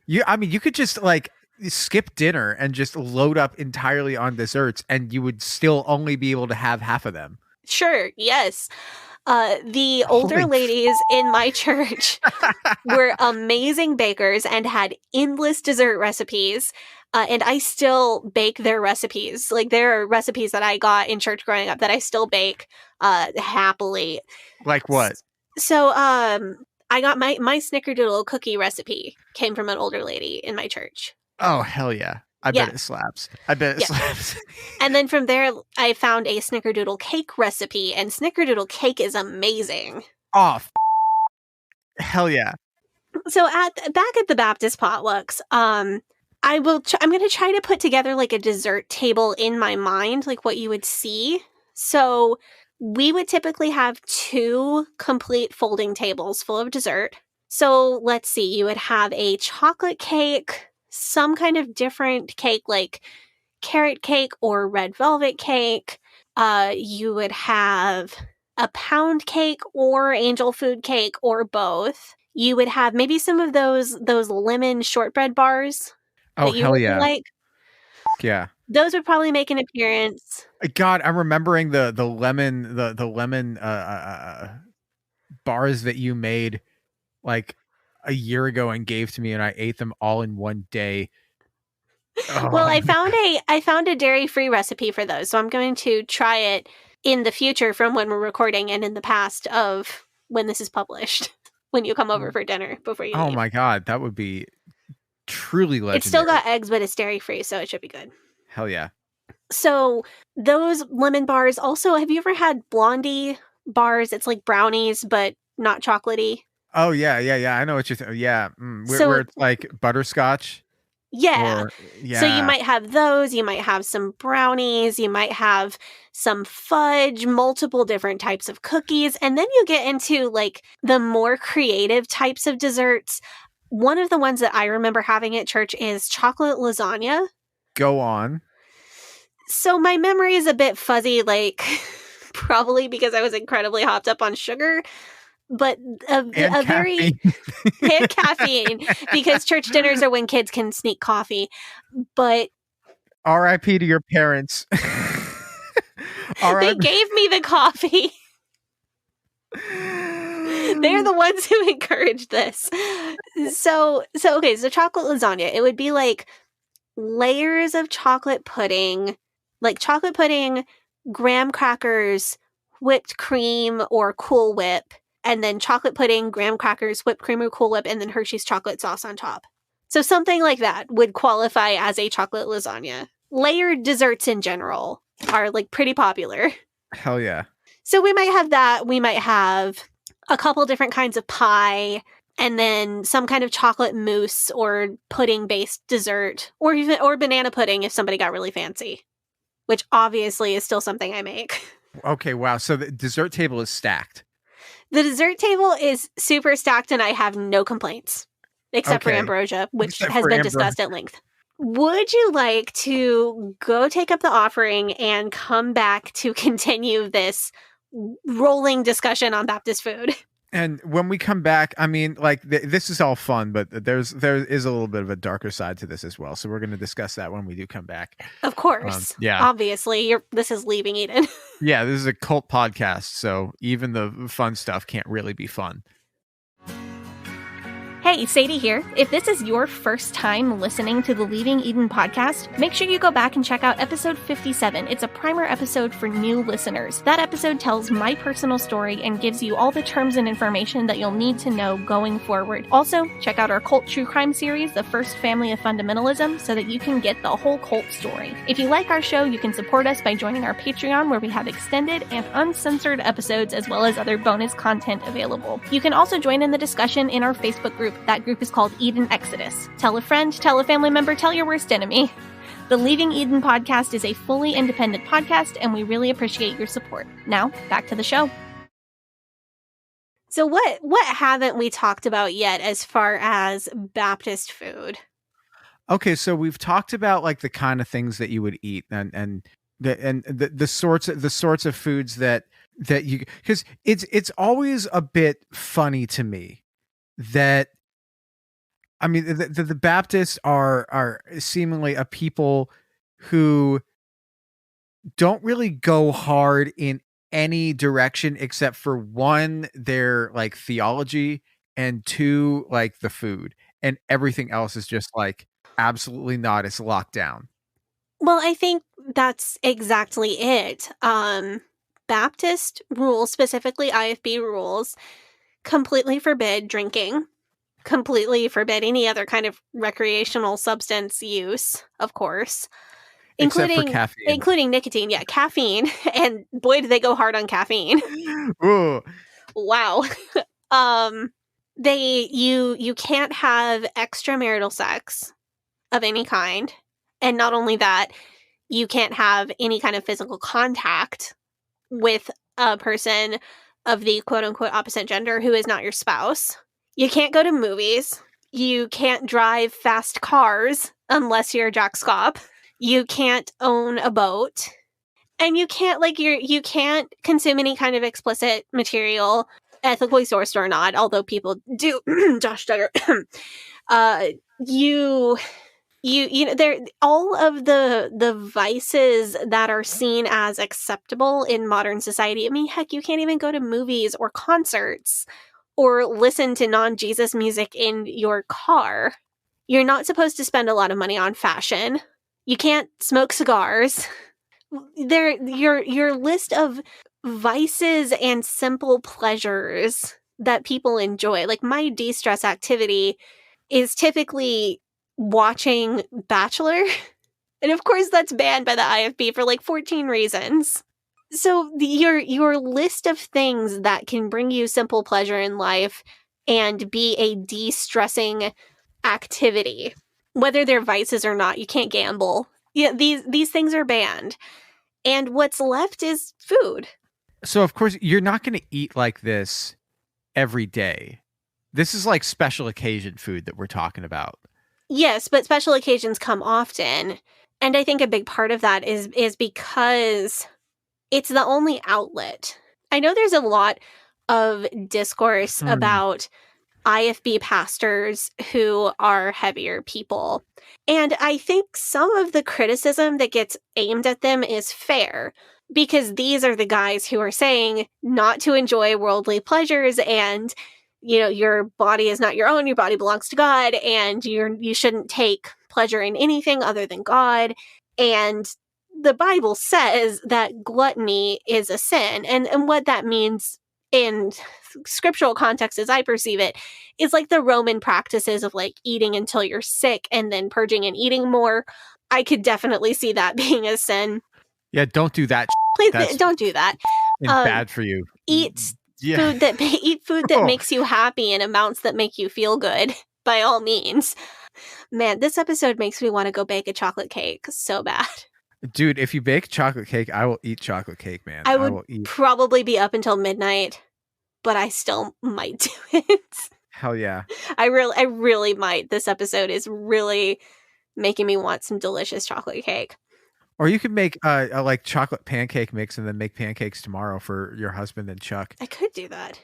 You could just like skip dinner and just load up entirely on desserts, and you would still only be able to have half of them. Sure, yes. The older Holy ladies in my church were amazing bakers and had endless dessert recipes. And I still bake their recipes. Like, there are recipes that I got in church growing up that I still bake happily. Like what? So, I got my snickerdoodle cookie recipe came from an older lady in my church. Oh, hell yeah. I Yeah. bet it slaps. I bet it Yeah. slaps. And then from there, I found a snickerdoodle cake recipe, and snickerdoodle cake is amazing. Oh, hell yeah. So back at the Baptist potlucks, I'm going to try to put together like a dessert table in my mind, like what you would see. So we would typically have 2 complete folding tables full of dessert. So let's see, you would have a chocolate cake, some kind of different cake like carrot cake or red velvet cake. You would have a pound cake or angel food cake or both. You would have maybe some of those lemon shortbread bars. Oh, that you hell really yeah. like. Yeah. Those would probably make an appearance. God, I'm remembering the lemon bars that you made like a year ago and gave to me, and I ate them all in one day. Oh. Well, I found a dairy-free recipe for those, so I'm going to try it in the future from when we're recording, and in the past of when this is published, when you come over for dinner before you Oh leave. my God, that would be truly legendary. It's still got eggs, but it's dairy-free, so it should be good. Hell yeah. So those lemon bars, also, have you ever had Blondie bars? It's like brownies, but not chocolatey. Oh yeah. I know what you're yeah. Where it's like butterscotch. Yeah. Or, yeah. So you might have those, you might have some brownies, you might have some fudge, multiple different types of cookies, and then you get into like the more creative types of desserts. One of the ones that I remember having at church is chocolate lasagna. Go on. So my memory is a bit fuzzy, like probably because I was incredibly hopped up on sugar, but a very and caffeine, because church dinners are when kids can sneak coffee. But R.I.P. to your parents. They gave me the coffee. They're the ones who encourage this. So okay, so chocolate lasagna. It would be like layers of chocolate pudding, like chocolate pudding, graham crackers, whipped cream or Cool Whip, and then chocolate pudding, graham crackers, whipped cream or Cool Whip, and then Hershey's chocolate sauce on top. So something like that would qualify as a chocolate lasagna. Layered desserts in general are like pretty popular. Hell yeah. So we might have that. We might have a couple different kinds of pie, and then some kind of chocolate mousse or pudding-based dessert, or banana pudding if somebody got really fancy, which obviously is still something I make. Okay, wow. So the dessert table is stacked. The dessert table is super stacked, and I have no complaints, except for Okay. ambrosia, which Except has for been ambrosia. discussed at length. Would you like to go take up the offering and come back to continue this rolling discussion on Baptist food? And when we come back, I mean, like this is all fun, but there is a little bit of a darker side to this as well. So we're going to discuss that when we do come back. Of course. Yeah. Obviously, this is Leaving Eden. Yeah, this is a cult podcast, so even the fun stuff can't really be fun. Hey, Sadie here. If this is your first time listening to the Leaving Eden podcast, make sure you go back and check out episode 57. It's a primer episode for new listeners. That episode tells my personal story and gives you all the terms and information that you'll need to know going forward. Also, check out our cult true crime series, The First Family of Fundamentalism, so that you can get the whole cult story. If you like our show, you can support us by joining our Patreon, where we have extended and uncensored episodes as well as other bonus content available. You can also join in the discussion in our Facebook group. That group is called Eden Exodus. Tell a friend, tell a family member, tell your worst enemy. The Leaving Eden podcast is a fully independent podcast, and we really appreciate your support. Now, back to the show. So what haven't we talked about yet as far as Baptist food? Okay, so we've talked about like the kind of things that you would eat and the sorts of foods that you, because it's always a bit funny to me that, I mean, the Baptists are seemingly a people who don't really go hard in any direction except for one, their like theology, and two, like the food, and everything else is just like absolutely not. It's locked down. Well, I think that's exactly it. Baptist rules, specifically IFB rules, completely forbid drinking, completely forbid any other kind of recreational substance use, of course, Except for caffeine. including nicotine. Yeah, caffeine. And boy, do they go hard on caffeine. Ooh. Wow. You can't have extramarital sex of any kind. And not only that, you can't have any kind of physical contact with a person of the quote-unquote opposite gender who is not your spouse. You can't go to movies. You can't drive fast cars unless you're Jack Scop. You can't own a boat. And you can't you can't consume any kind of explicit material, ethically sourced or not, although people do. Josh Duggar. You know, there, all of the vices that are seen as acceptable in modern society. I mean, heck, you can't even go to movies or concerts or listen to non-Jesus music in your car. You're not supposed to spend a lot of money on fashion. You can't smoke cigars. Your list of vices and simple pleasures that people enjoy. Like, my de-stress activity is typically watching Bachelor. And of course that's banned by the IFB for like 14 reasons. So your list of things that can bring you simple pleasure in life and be a de-stressing activity, whether they're vices or not, you can't gamble. Yeah, these things are banned. And what's left is food. So of course you're not going to eat like this every day. This is like special occasion food that we're talking about. Yes, but special occasions come often. And I think a big part of that is because it's the only outlet. I know there's a lot of discourse about IFB pastors who are heavier people. And I think some of the criticism that gets aimed at them is fair. because these are the guys who are saying not to enjoy worldly pleasures, and your body is not your own, your body belongs to God, and you shouldn't take pleasure in anything other than God. And the Bible says that gluttony is a sin, and what that means in scriptural context, as I perceive it, is like the Roman practices of like eating until you're sick and then purging and eating more. I could definitely see that being a sin. Yeah, don't do that. Please That's don't do that. bad for you. Eat food that Oh. makes you happy in amounts that make you feel good, by all means. Man, this episode makes me want to go bake a chocolate cake so bad. Dude, if you bake chocolate cake, I will eat chocolate cake, man. I would will eat. probably be up until midnight, but I still might do it. Hell yeah. I really might. This episode is really making me want some delicious chocolate cake. Or you could make a like chocolate pancake mix and then make pancakes tomorrow for your husband and Chuck. I could do that.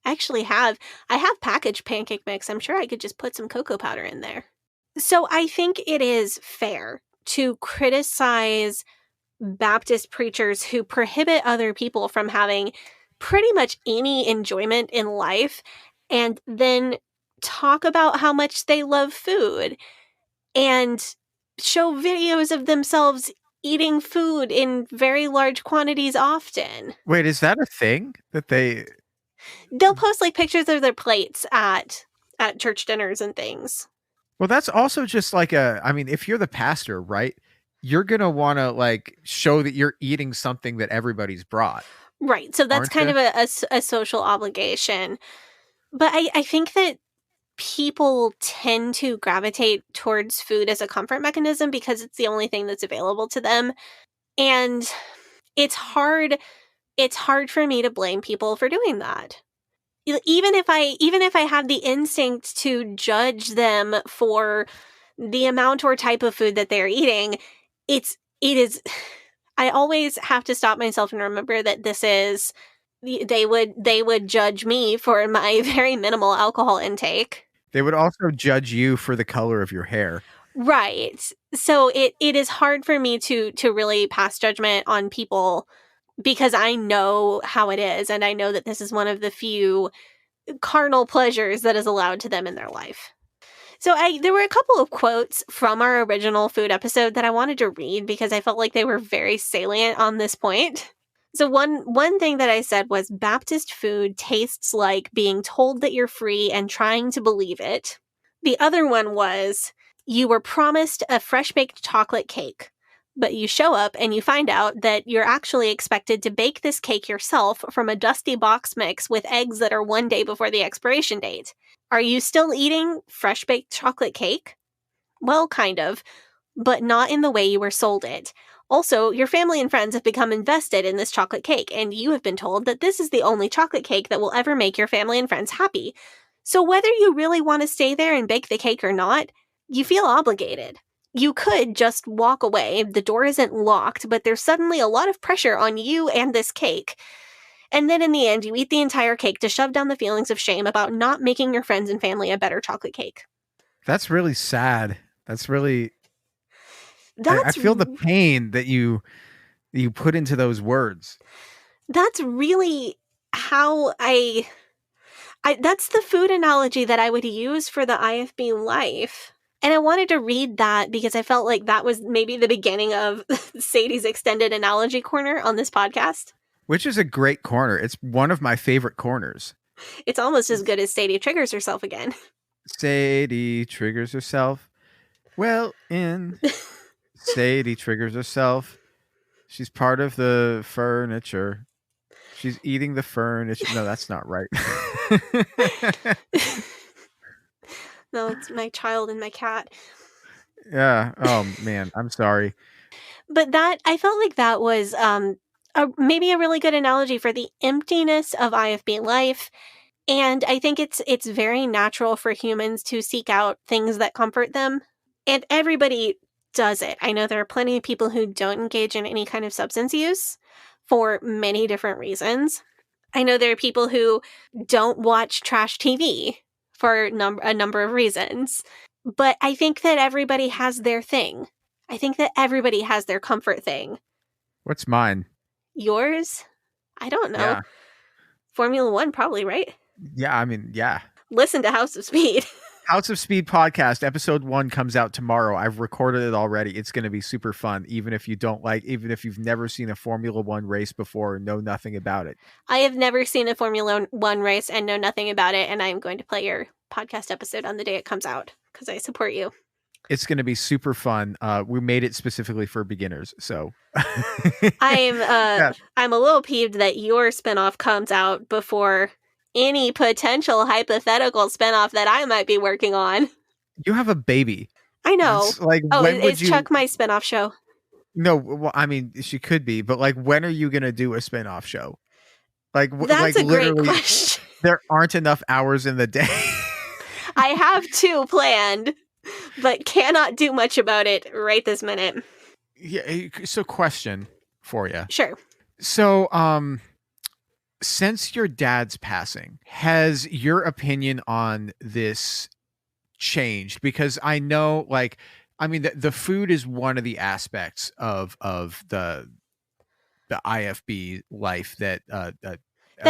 I have packaged pancake mix. I'm sure I could just put some cocoa powder in there. So I think it is fair to criticize Baptist preachers who prohibit other people from having pretty much any enjoyment in life, and then talk about how much they love food and show videos of themselves eating food in very large quantities often. Wait, is that a thing that They'll post like pictures of their plates at church dinners and things. Well, that's also just like if you're the pastor, right? You're going to want to like show that you're eating something that everybody's brought. Right. So that's kind of a social obligation. But I think that people tend to gravitate towards food as a comfort mechanism because it's the only thing that's available to them. And it's hard for me to blame people for doing that. Even if I have the instinct to judge them for the amount or type of food that they're eating, it is I always have to stop myself and remember that they would judge me for my very minimal alcohol intake. They would also judge you for the color of your hair. Right. So it is hard for me to really pass judgment on people because I know how it is, and I know that this is one of the few carnal pleasures that is allowed to them in their life. So there were a couple of quotes from our original food episode that I wanted to read because I felt like they were very salient on this point. So one thing that I said was, Baptist food tastes like being told that you're free and trying to believe it. The other one was, you were promised a fresh-baked chocolate cake, but you show up and you find out that you're actually expected to bake this cake yourself from a dusty box mix with eggs that are 1 day before the expiration date. Are you still eating fresh-baked chocolate cake? Well, kind of, but not in the way you were sold it. Also, your family and friends have become invested in this chocolate cake, and you have been told that this is the only chocolate cake that will ever make your family and friends happy. So whether you really want to stay there and bake the cake or not, you feel obligated. You could just walk away, the door isn't locked, but there's suddenly a lot of pressure on you and this cake. And then in the end, you eat the entire cake to shove down the feelings of shame about not making your friends and family a better chocolate cake. That's really sad. That's really... I feel the pain that you put into those words. That's really how that's the food analogy that I would use for the IFB life. And I wanted to read that because I felt like that was maybe the beginning of Sadie's extended analogy corner on this podcast. Which is a great corner. It's one of my favorite corners. It's almost as good as Sadie triggers herself again. Sadie triggers herself. Well, Sadie triggers herself. She's part of the furniture. She's eating the furniture. No, that's not right. No, it's my child and my cat. Yeah. Oh, man. I'm sorry. But I felt like that was maybe a really good analogy for the emptiness of IFB life. And I think it's very natural for humans to seek out things that comfort them. And everybody does it. I know there are plenty of people who don't engage in any kind of substance use for many different reasons. I know there are people who don't watch trash TV for a number of reasons. But I think that everybody has their thing. I think that everybody has their comfort thing. What's mine? Yours? I don't know. Yeah. Formula One, probably, right? Yeah, I mean, yeah. Listen to House of Speed. House of Speed podcast episode 1 comes out tomorrow. I've recorded it already. It's going to be super fun, even if you've never seen a Formula One race before and know nothing about it. I have never seen a Formula One race and know nothing about it, and I am going to play your podcast episode on the day it comes out because I support you. It's going to be super fun. We made it specifically for beginners, so I'm a little peeved that your spinoff comes out before any potential hypothetical spinoff that I might be working on. You have a baby. I know. It's like, is Chuck my spinoff show? No, well, I mean, she could be, but like, when are you going to do a spinoff show? Like, that's like, a great question. There aren't enough hours in the day. I have 2 planned, but cannot do much about it right this minute. Yeah. So, question for you. Sure. So, since your dad's passing, has your opinion on this changed? Because I know, like, I mean, the food is one of the aspects of the IFB life that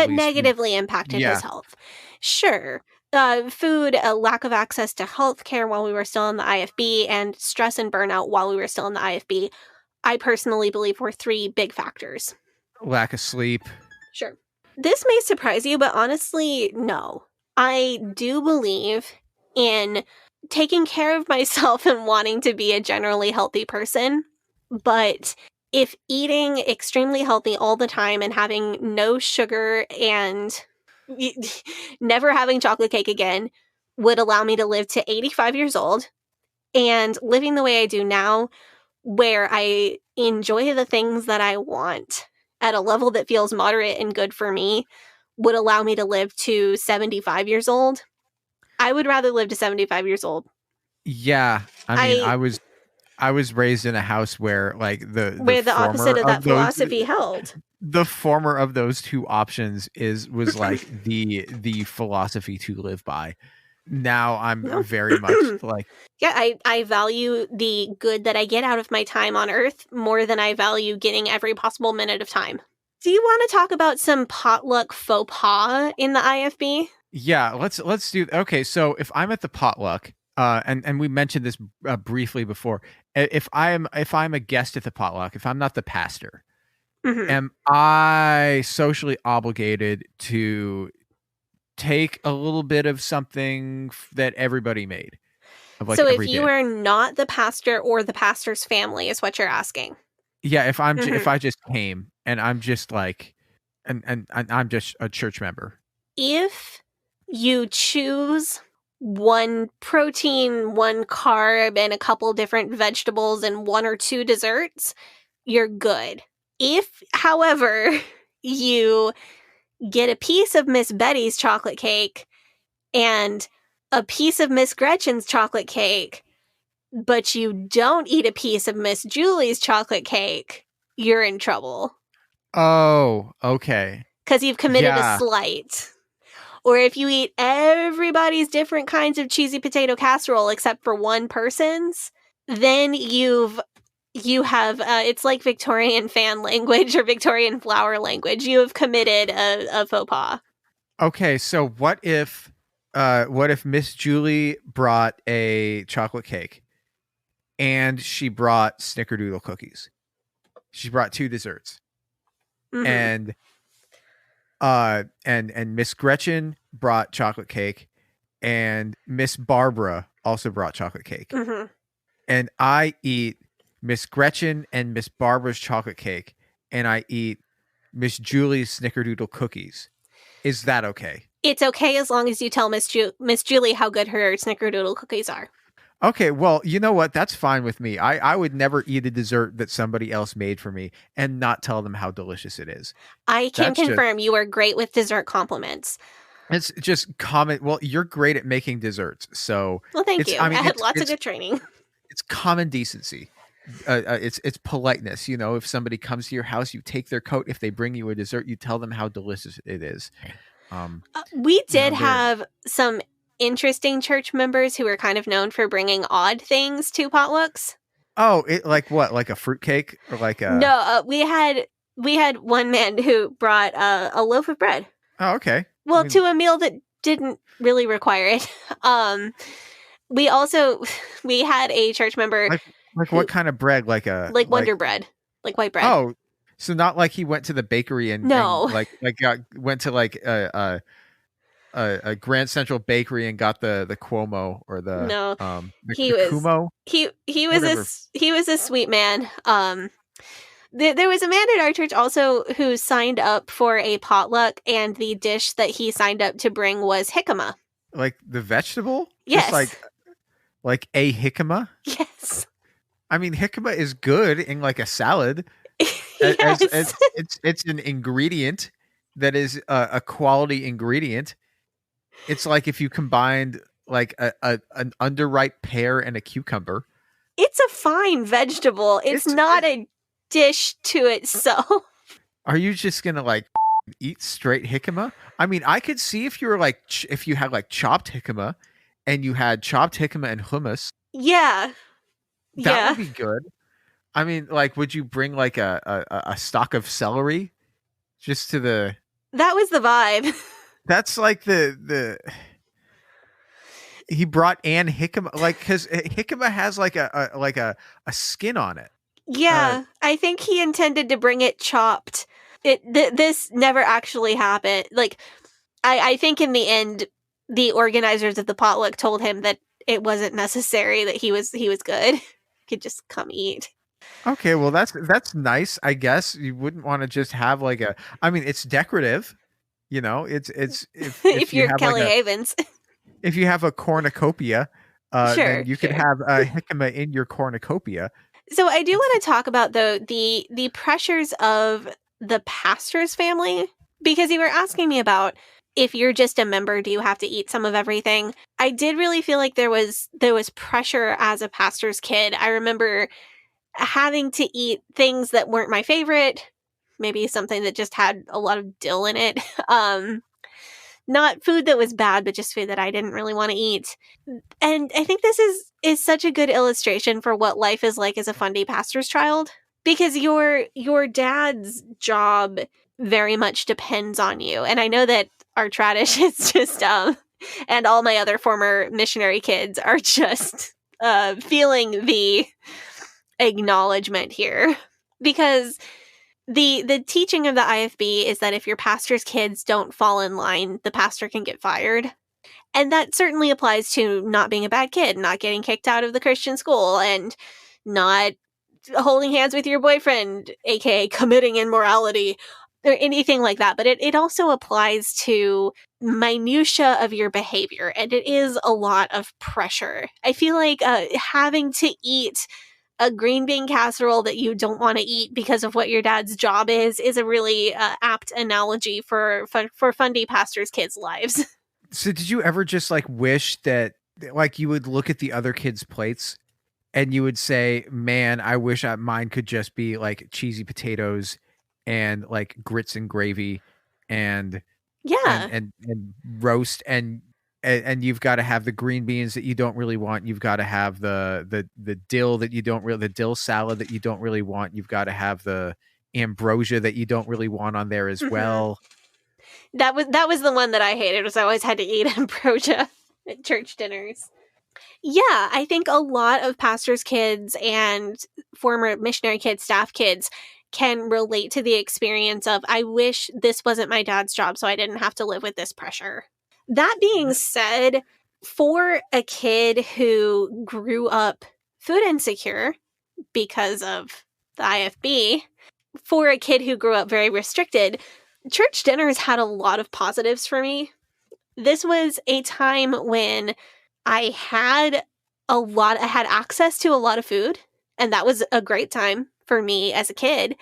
negatively impacted his health. Sure. Food, a lack of access to healthcare while we were still in the IFB, and stress and burnout while we were still in the IFB, I personally believe were 3 big factors. Lack of sleep. Sure. This may surprise you, but honestly, no. I do believe in taking care of myself and wanting to be a generally healthy person, but if eating extremely healthy all the time and having no sugar and never having chocolate cake again would allow me to live to 85 years old, and living the way I do now, where I enjoy the things that I want at a level that feels moderate and good for me, would allow me to live to 75 years old. I would rather live to 75 years old. Yeah. I mean, I was raised in a house where, like, the opposite of that philosophy held. The former of those 2 options was like the philosophy to live by. Now I'm very much like, yeah, I value the good that I get out of my time on Earth more than I value getting every possible minute of time. Do you want to talk about some potluck faux pas in the IFB? Yeah, let's do. Okay, so if I'm at the potluck, and we mentioned this briefly before, if I'm a guest at the potluck, if I'm not the pastor, am I socially obligated to take a little bit of something that everybody made? So if you are not the pastor or the pastor's family is what you're asking. Yeah, if I just came and I'm just like, and I'm just a church member. If you choose 1 protein, 1 carb, and a couple different vegetables and 1 or 2 desserts, you're good. If, however, you get a piece of Miss Betty's chocolate cake and a piece of Miss Gretchen's chocolate cake, but you don't eat a piece of Miss Julie's chocolate cake, you're in trouble. Oh, okay. Because you've committed a slight. Or if you eat everybody's different kinds of cheesy potato casserole except for 1 person's, then you have it's like Victorian fan language or Victorian flower language. You have committed a faux pas. Okay, so what if Miss Julie brought a chocolate cake and she brought snickerdoodle cookies? She brought 2 desserts. And Miss Gretchen brought chocolate cake, and Miss Barbara also brought chocolate cake. And I eat Miss Gretchen and Miss Barbara's chocolate cake, and I eat Miss Julie's snickerdoodle cookies. Is that okay? It's okay as long as you tell Miss Julie how good her snickerdoodle cookies are. Okay, well, you know what? That's fine with me. I would never eat a dessert that somebody else made for me and not tell them how delicious it is. I can confirm you are great with dessert compliments. It's just common. Well, you're great at making desserts, so. Well, thank you. I had lots of good training. It's common decency. It's politeness. You know, if somebody comes to your house, you take their coat. If they bring you a dessert, you tell them how delicious it is. We did have some interesting church members who were kind of known for bringing odd things to potlucks. Oh, like what? Like a fruitcake or like a... No, we had we had one man who brought a loaf of bread. Oh, okay. Well, to a meal that didn't really require it. We had a church member like what kind of bread? Like Wonder Bread, like white bread. Oh, so not like he went to the bakery and No. and went to like a Grand Central bakery and got the Cuomo or the Kumo. He was a sweet man. There was a man at our church also who signed up for a potluck, and the dish that he signed up to bring was jicama. Like the vegetable? Yes. Just like a jicama? Yes. I mean, jicama is good in like a salad. Yes. It's an ingredient that is a quality ingredient. It's like if you combined like an underripe pear and a cucumber. It's a fine vegetable. It's not a dish to itself. Are you just gonna like eat straight jicama? I mean, I could see if you were like if you had like chopped jicama and you had chopped jicama and hummus. Yeah. That would be good. I mean, like, would you bring like a stalk of celery just to the... That was the vibe. That's like the he brought Ann jicama, like, because jicama has like a skin on it. Yeah, I think he intended to bring it chopped. This never actually happened. Like, I think in the end, the organizers of the potluck told him that it wasn't necessary, that he was good. He could just come eat. Okay, well that's nice. I guess you wouldn't want to just have like I mean, it's decorative, you know. It's if you're have Kelly like Havens. If you have a cornucopia, Sure, then you can have a jicama in your cornucopia. So I do want to talk about though the pressures of the pastor's family, because you were asking me about if you're just a member, do you have to eat some of everything? I did really feel like there was pressure as a pastor's kid. I remember having to eat things that weren't my favorite, maybe something that just had a lot of dill in it. Not food that was bad, but just food that I didn't really want to eat. And I think this is such a good illustration for what life is like as a Fundy pastor's child, because your dad's job very much depends on you. And I know that our tradish is just and all my other former missionary kids are just feeling the acknowledgement here, because the teaching of the IFB is that if your pastor's kids don't fall in line, the pastor can get fired. And that certainly applies to not being a bad kid, not getting kicked out of the Christian school, and not holding hands with your boyfriend, aka committing immorality, or anything like that. But it also applies to minutia of your behavior, and it is a lot of pressure. I feel like having to eat a green bean casserole that you don't want to eat because of what your dad's job is a really apt analogy for Fundy pastors' kids' lives. So did you ever just like wish that like you would look at the other kids' plates and you would say, man, I wish mine could just be like cheesy potatoes and like grits and gravy and and roast and you've got to have the green beans that you don't really want. You've got to have the dill that you don't really, the dill salad that you don't really want. You've got to have the ambrosia that you don't really want on there as well. That was the one that I hated, was I always had to eat ambrosia at church dinners. Yeah, I think a lot of pastors' kids and former missionary kids, staff kids can relate to the experience of, I wish this wasn't my dad's job so I didn't have to live with this pressure. That being said, for a kid who grew up food insecure because of the IFB, for a kid who grew up very restricted, church dinners had a lot of positives for me. This was a time when I had access to a lot of food, and that was a great time for me as a kid.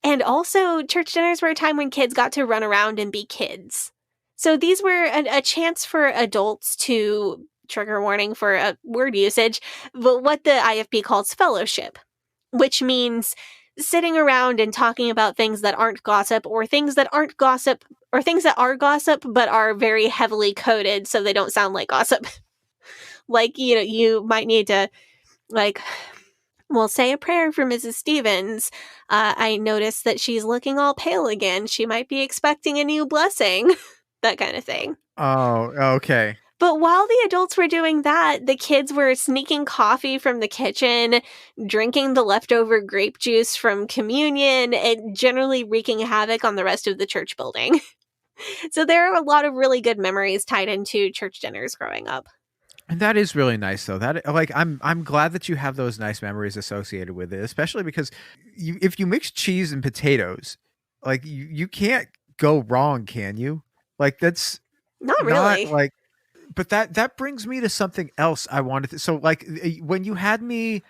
And also, church dinners were a time when kids got to run around and be kids. So these were a chance for adults to, trigger warning for a word usage, but what the IFB calls fellowship, which means sitting around and talking about things that aren't gossip, or things that aren't gossip, or things that are gossip but are very heavily coded so they don't sound like gossip. Like, you might need to, like, Well, say a prayer for Mrs. Stevens. I noticed that she's looking all pale again. She might be expecting a new blessing. That kind of thing. Oh, okay. But while the adults were doing that, the kids were sneaking coffee from the kitchen, drinking the leftover grape juice from communion, and generally wreaking havoc on the rest of the church building. So there are a lot of really good memories tied into church dinners growing up. And that is really nice, though. That like I'm glad that you have those nice memories associated with it, especially because if you mix cheese and potatoes, like you can't go wrong, can you? Like that's Not not really. like. But that brings me to something else I wanted to. So like when you had me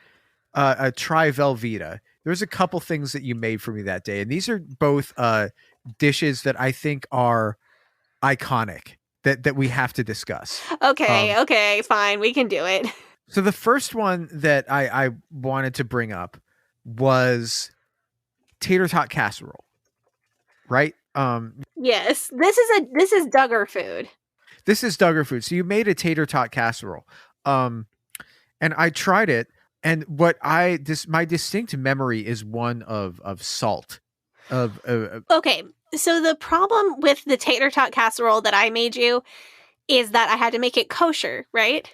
try Velveeta, there's a couple things that you made for me that day, and these are both dishes that I think are iconic that we have to discuss. Okay, fine. We can do it. So the first one that I wanted to bring up was tater tot casserole, right? Yes. This is Duggar food. This is Duggar food. So you made a tater tot casserole, and I tried it, and my distinct memory is one of salt. Okay, so the problem with the tater tot casserole that I made you is that I had to make it kosher, right?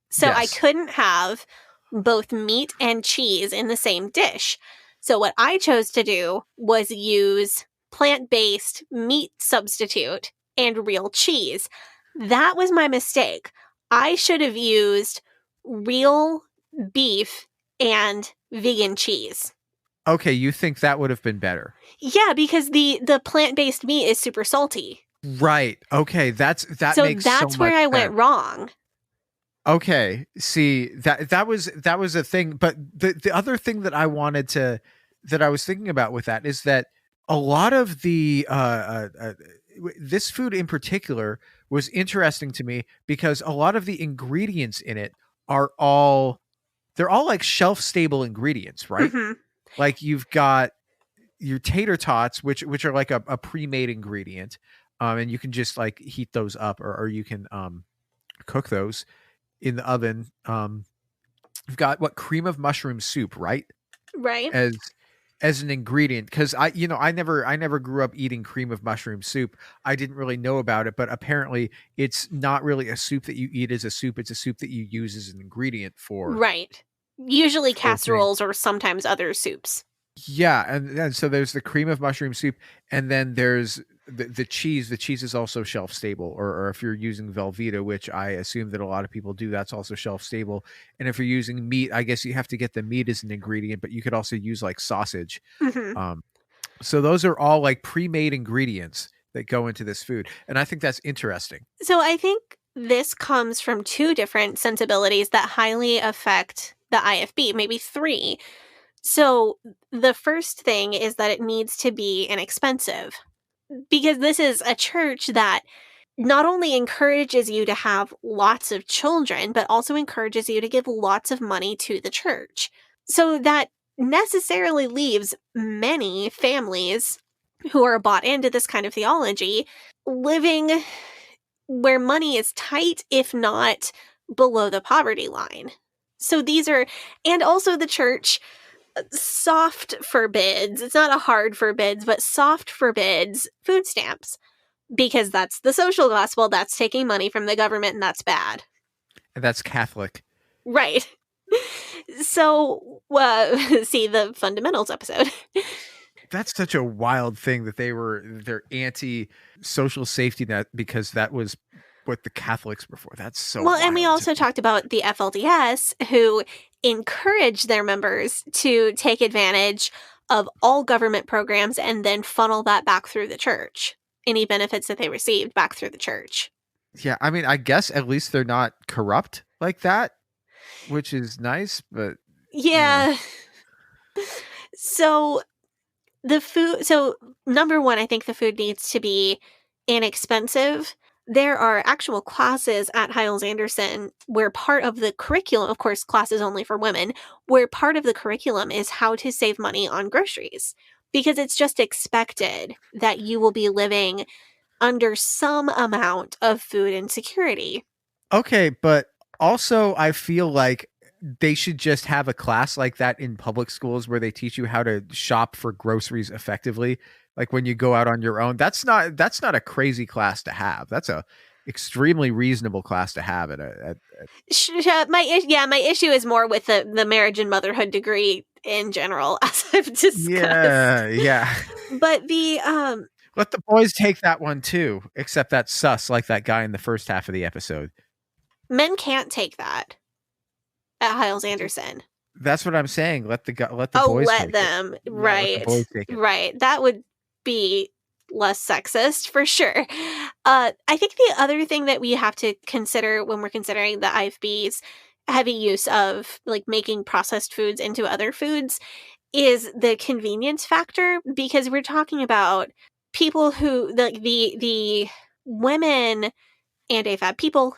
So I Yes. couldn't have both meat and cheese in the same dish. So what I chose to do was use plant-based meat substitute and real cheese. That was my mistake. I should have used real beef and vegan cheese. Okay, you think that would have been better? Yeah, because the plant-based meat is super salty. Right. Okay, that So makes that's so where much I went sense. wrong. Okay, see that was a thing, but the other thing that I was thinking about with that is that a lot of the this food in particular was interesting to me because a lot of the ingredients in it are they're all like shelf stable ingredients, right? Mhm. Like you've got your tater tots, which are like a pre-made ingredient, and you can just like heat those up, or you can cook those in the oven. You've got what, cream of mushroom soup, right? Right. As an ingredient, because I never grew up eating cream of mushroom soup. I didn't really know about it, but apparently it's not really a soup that you eat as a soup. It's a soup that you use as an ingredient Right. Usually for things. casseroles or sometimes other soups. Yeah, and so there's the cream of mushroom soup, and then there's the cheese. The cheese is also shelf stable, or if you're using Velveeta, which I assume that a lot of people do, that's also shelf stable. And if you're using meat, I guess you have to get the meat as an ingredient, but you could also use like sausage. Mhm. So those are all like pre-made ingredients that go into this food, and I think that's interesting. So I think this comes from two different sensibilities that highly affect the IFB, maybe three. So the first thing is that it needs to be inexpensive, because this is a church that not only encourages you to have lots of children, but also encourages you to give lots of money to the church. So that necessarily leaves many families who are bought into this kind of theology living where money is tight, if not below the poverty line. So these are, and also the church soft forbids, it's not a hard forbids, but soft forbids food stamps, because that's the social gospel, that's taking money from the government, and that's bad. And that's Catholic. Right. So, see the fundamentals episode. That's such a wild thing that they're anti social safety net because that was what the Catholics were for. That's so Well, and we wild to also me. talked about the FLDS, who encourage their members to take advantage of all government programs and then funnel that back through the church. Any benefits that they received back through the church. Yeah, I mean, I guess at least they're not corrupt like that, which is nice, but Yeah. So the food, so number one, I think the food needs to be inexpensive. There are actual classes at Hyles-Anderson where part of the curriculum, of course, classes only for women, where part of the curriculum is how to save money on groceries. Because it's just expected that you will be living under some amount of food insecurity. okay, but also I feel like they should just have a class like that in public schools where they teach you how to shop for groceries effectively. Like when you go out on your own, that's not a crazy class to have. That's a extremely reasonable class to have My issue is more with the marriage and motherhood degree in general, as I've discussed. Yeah. But the let the boys take that one too, except that's sus like that guy in the first half of the episode. Men can't take that at Hiles Anderson. That's what I'm saying. Let the boys let take them. it. Right. Let the boys take it. Right. That would be less sexist for sure. I think the other thing that we have to consider when we're considering the IFB's heavy use of like making processed foods into other foods is the convenience factor, because we're talking about people who the women and AFAB people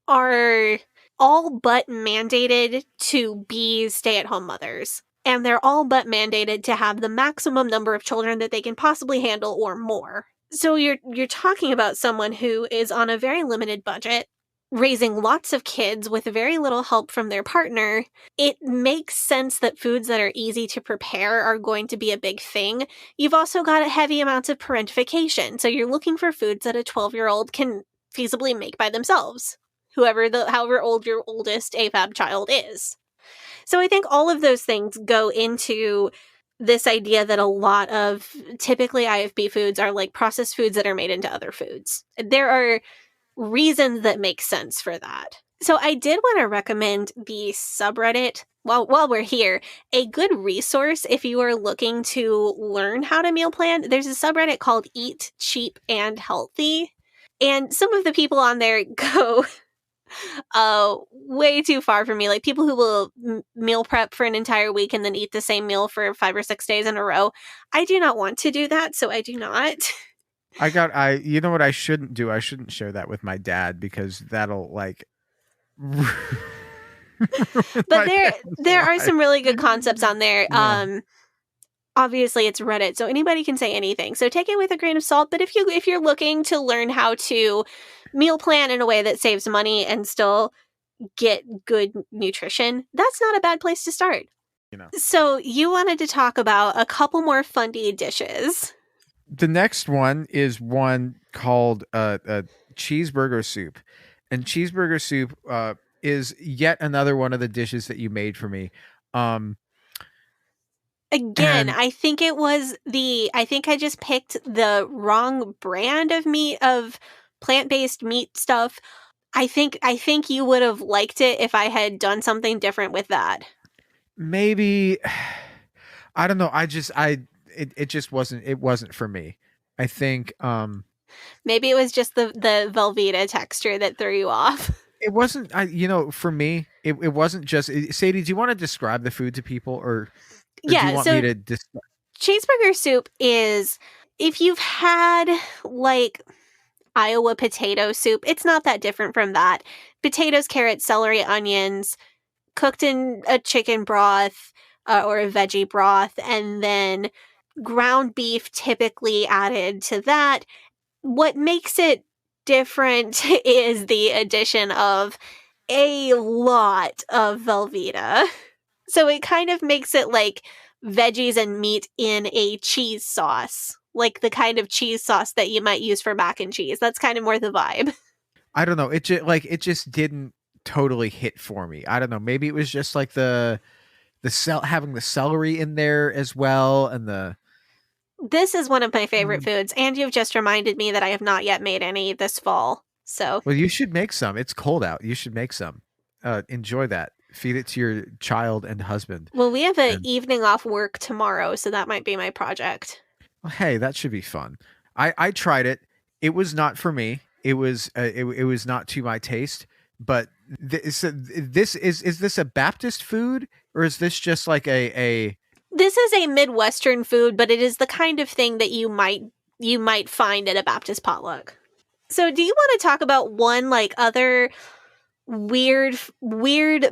are all but mandated to be stay-at-home mothers. And they're all but mandated to have the maximum number of children that they can possibly handle or more. So you're talking about someone who is on a very limited budget, raising lots of kids with very little help from their partner. It makes sense that foods that are easy to prepare are going to be a big thing. You've also got a heavy amount of parentification. So you're looking for foods that a 12-year-old can feasibly make by themselves, however old your oldest AFAB child is. So I think all of those things go into this idea that a lot of typically IFB foods are like processed foods that are made into other foods. There are reasons that make sense for that. So I did want to recommend the subreddit, while we're here, a good resource if you are looking to learn how to meal plan. There's a subreddit called Eat Cheap and Healthy. And some of the people on there go way too far for me. Like people who will meal prep for an entire week and then eat the same meal for 5 or 6 days in a row. I do not want to do that, so I do not. You know what I shouldn't do? I shouldn't share that with my dad, because that'll like but there are some really good concepts on there. Yeah. Obviously it's Reddit, so anybody can say anything. So take it with a grain of salt. But if you're looking to learn how to meal plan in a way that saves money and still get good nutrition, that's not a bad place to start. So you wanted to talk about a couple more fundy dishes. The next one is one called cheeseburger soup. And cheeseburger soup is yet another one of the dishes that you made for me. Again, I think I just picked the wrong brand of meat, of plant-based meat stuff. I think you would have liked it if I had done something different with that. Maybe, I don't know. It just wasn't for me. I think maybe it was just the Velveeta texture that threw you off. It wasn't. For me, it wasn't just. Sadie, do you want to describe the food to people, or do you want me to describe? Cheeseburger soup is, if you've had like Iowa potato soup, it's not that different from that. Potatoes, carrots, celery, onions, cooked in a chicken broth or a veggie broth, and then ground beef typically added to that. What makes it different is the addition of a lot of Velveeta. So it kind of makes it like veggies and meat in a cheese sauce, like the kind of cheese sauce that you might use for mac and cheese. That's kind of more the vibe. I don't know. It just didn't totally hit for me. I don't know. Maybe it was just like having the celery in there as well, and This is one of my favorite foods, and you've just reminded me that I have not yet made any this fall. So, well, you should make some. It's cold out. You should make some. Enjoy that. Feed it to your child and husband. Well, we have an evening off work tomorrow, so that might be my project. Well, hey, that should be fun. I tried it. It was not for me. It was not to my taste. But is this a Baptist food, or is this just like a? This is a Midwestern food, but it is the kind of thing that you might find at a Baptist potluck. So, do you want to talk about one like other weird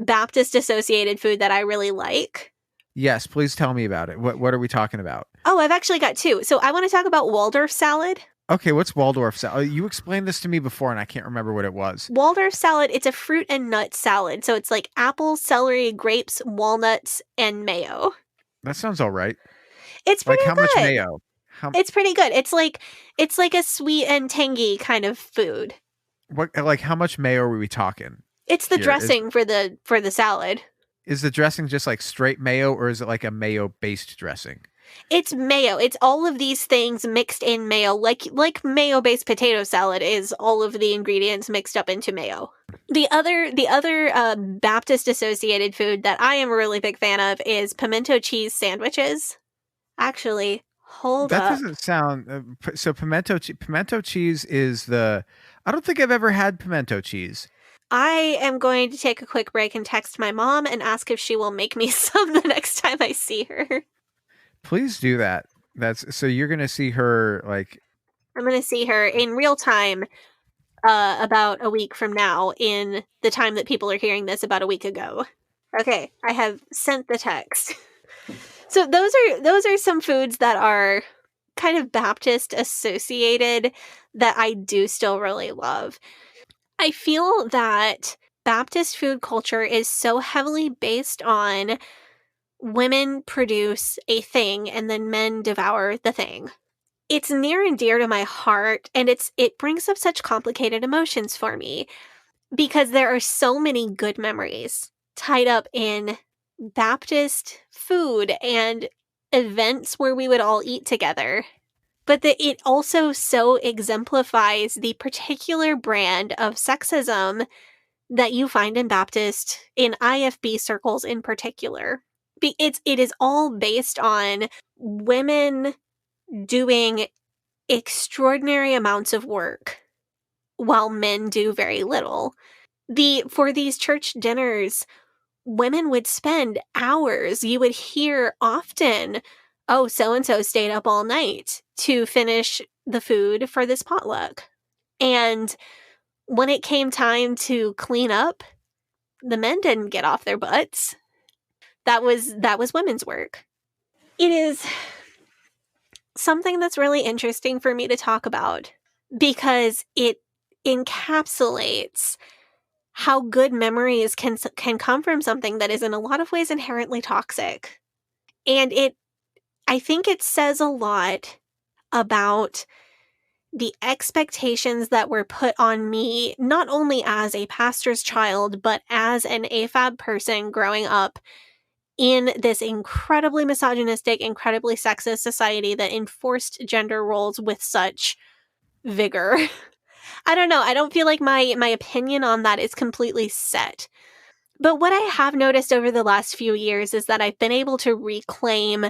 Baptist associated food that I really like? Yes, please tell me about it. What are we talking about? Oh, I've actually got two. So I want to talk about Waldorf salad. Okay, what's Waldorf salad? You explained this to me before, and I can't remember what it was. Waldorf salad, it's a fruit and nut salad. So it's like apples, celery, grapes, walnuts, and mayo. That sounds all right. It's Like pretty how much good. mayo? It's pretty good. It's like a sweet and tangy kind of food. What like how much mayo are we talking? It's the Here, dressing for the salad. Is the dressing just like straight mayo, or is it like a mayo-based dressing? It's mayo. It's all of these things mixed in mayo, like mayo-based potato salad is all of the ingredients mixed up into mayo. The other Baptist associated food that I am a really big fan of is pimento cheese sandwiches. Actually, hold That up. doesn't sound so. Pimento cheese is the. I don't think I've ever had pimento cheese. I am going to take a quick break and text my mom and ask if she will make me some the next time I see her. Please do that. That's so you're gonna see her like. I'm going to see her in real time about a week from now, in the time that people are hearing this about a week ago. Okay, I have sent the text. So those are some foods that are kind of Baptist associated that I do still really love. I feel that Baptist food culture is so heavily based on women produce a thing and then men devour the thing. It's near and dear to my heart, and it brings up such complicated emotions for me because there are so many good memories tied up in Baptist food and events where we would all eat together. But that it also so exemplifies the particular brand of sexism that you find in IFB circles in particular. It is all based on women doing extraordinary amounts of work while men do very little. For these church dinners, women would spend hours. You would hear often, oh, so-and-so stayed up all night to finish the food for this potluck. And when it came time to clean up, the men didn't get off their butts. That was women's work. It is something that's really interesting for me to talk about because it encapsulates how good memories can come from something that is in a lot of ways inherently toxic. And I think it says a lot about the expectations that were put on me, not only as a pastor's child, but as an AFAB person growing up in this incredibly misogynistic, incredibly sexist society that enforced gender roles with such vigor. I don't know. I don't feel like my opinion on that is completely set. But what I have noticed over the last few years is that I've been able to reclaim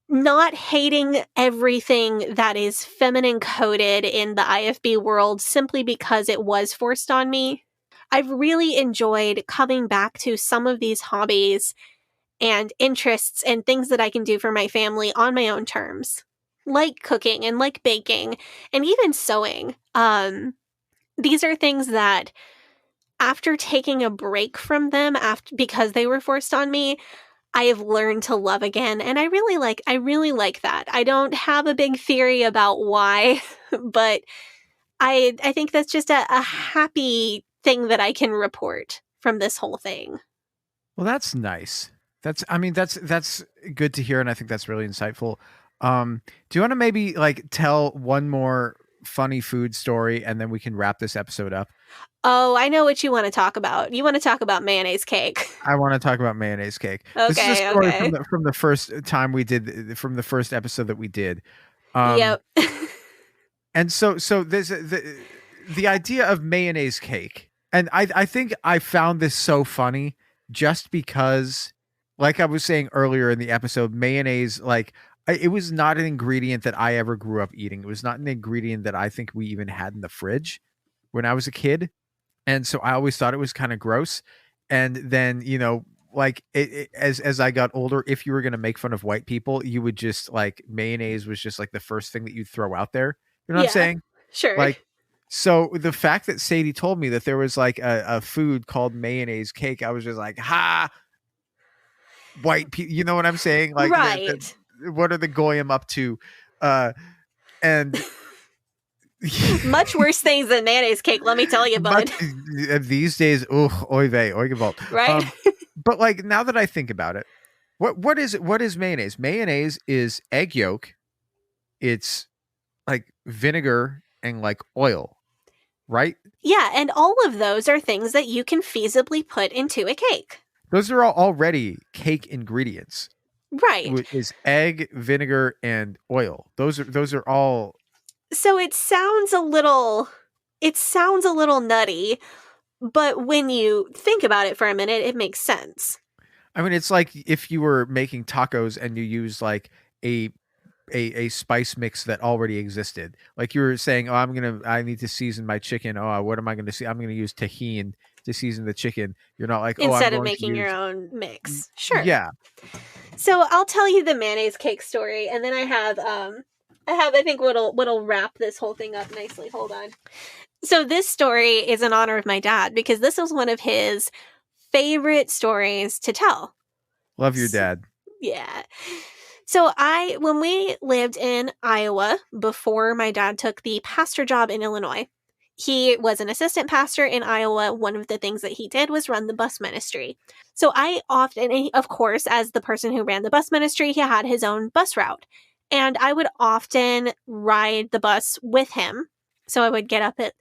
not hating everything that is feminine coded in the IFB world simply because it was forced on me. I've really enjoyed coming back to some of these hobbies and interests and things that I can do for my family on my own terms, like cooking and like baking and even sewing. These are things that after taking a break from them because they were forced on me, I have learned to love again, and I really like that. I don't have a big theory about why, but I think that's just a happy thing that I can report from this whole thing. Well, that's nice. That's good to hear, and I think that's really insightful. Do you want to maybe like tell one more funny food story, and then we can wrap this episode up? Oh, I know what you want to talk about. You want to talk about mayonnaise cake. I want to talk about mayonnaise cake. Okay, this is a story okay. from the first time we did, from the first episode that we did. Yep. And so there's the idea of mayonnaise cake, and I think I found this so funny just because, like I was saying earlier in the episode, mayonnaise, like it was not an ingredient that I ever grew up eating. It was not an ingredient that I think we even had in the fridge when I was a kid. And so I always thought it was kind of gross. And then, like as I got older, if you were going to make fun of white people, you would just like mayonnaise was just like the first thing that you'd throw out there. You know what I'm saying? Sure. Like, so the fact that Sadie told me that there was like a food called mayonnaise cake, I was just like, ha, white people, you know what I'm saying? Like, right. what are the goyim up to? And Much worse things than mayonnaise cake, let me tell you, bud. These days, oy vey, oy gewalt. Right? But like now that I think about it, what is it? What is mayonnaise? Mayonnaise is egg yolk. It's like vinegar and like oil, right? Yeah, and all of those are things that you can feasibly put into a cake. Those are all already cake ingredients. Right. Which is egg, vinegar, and oil. Those are all. So it sounds a little nutty, but when you think about it for a minute, it makes sense. I mean, it's like if you were making tacos and you use like a spice mix that already existed. Like you were saying, oh, I need to season my chicken. Oh, what am I going to see? I'm going to use tahini to season the chicken. You're not like, instead of making your own mix. Sure. Yeah. So I'll tell you the mayonnaise cake story, and then I have I think what'll wrap this whole thing up nicely. Hold on. So this story is in honor of my dad because this was one of his favorite stories to tell. Love your dad. Yeah. So when we lived in Iowa before my dad took the pastor job in Illinois, he was an assistant pastor in Iowa. One of the things that he did was run the bus ministry. So of course, as the person who ran the bus ministry, he had his own bus route. And I would often ride the bus with him. So I would get up at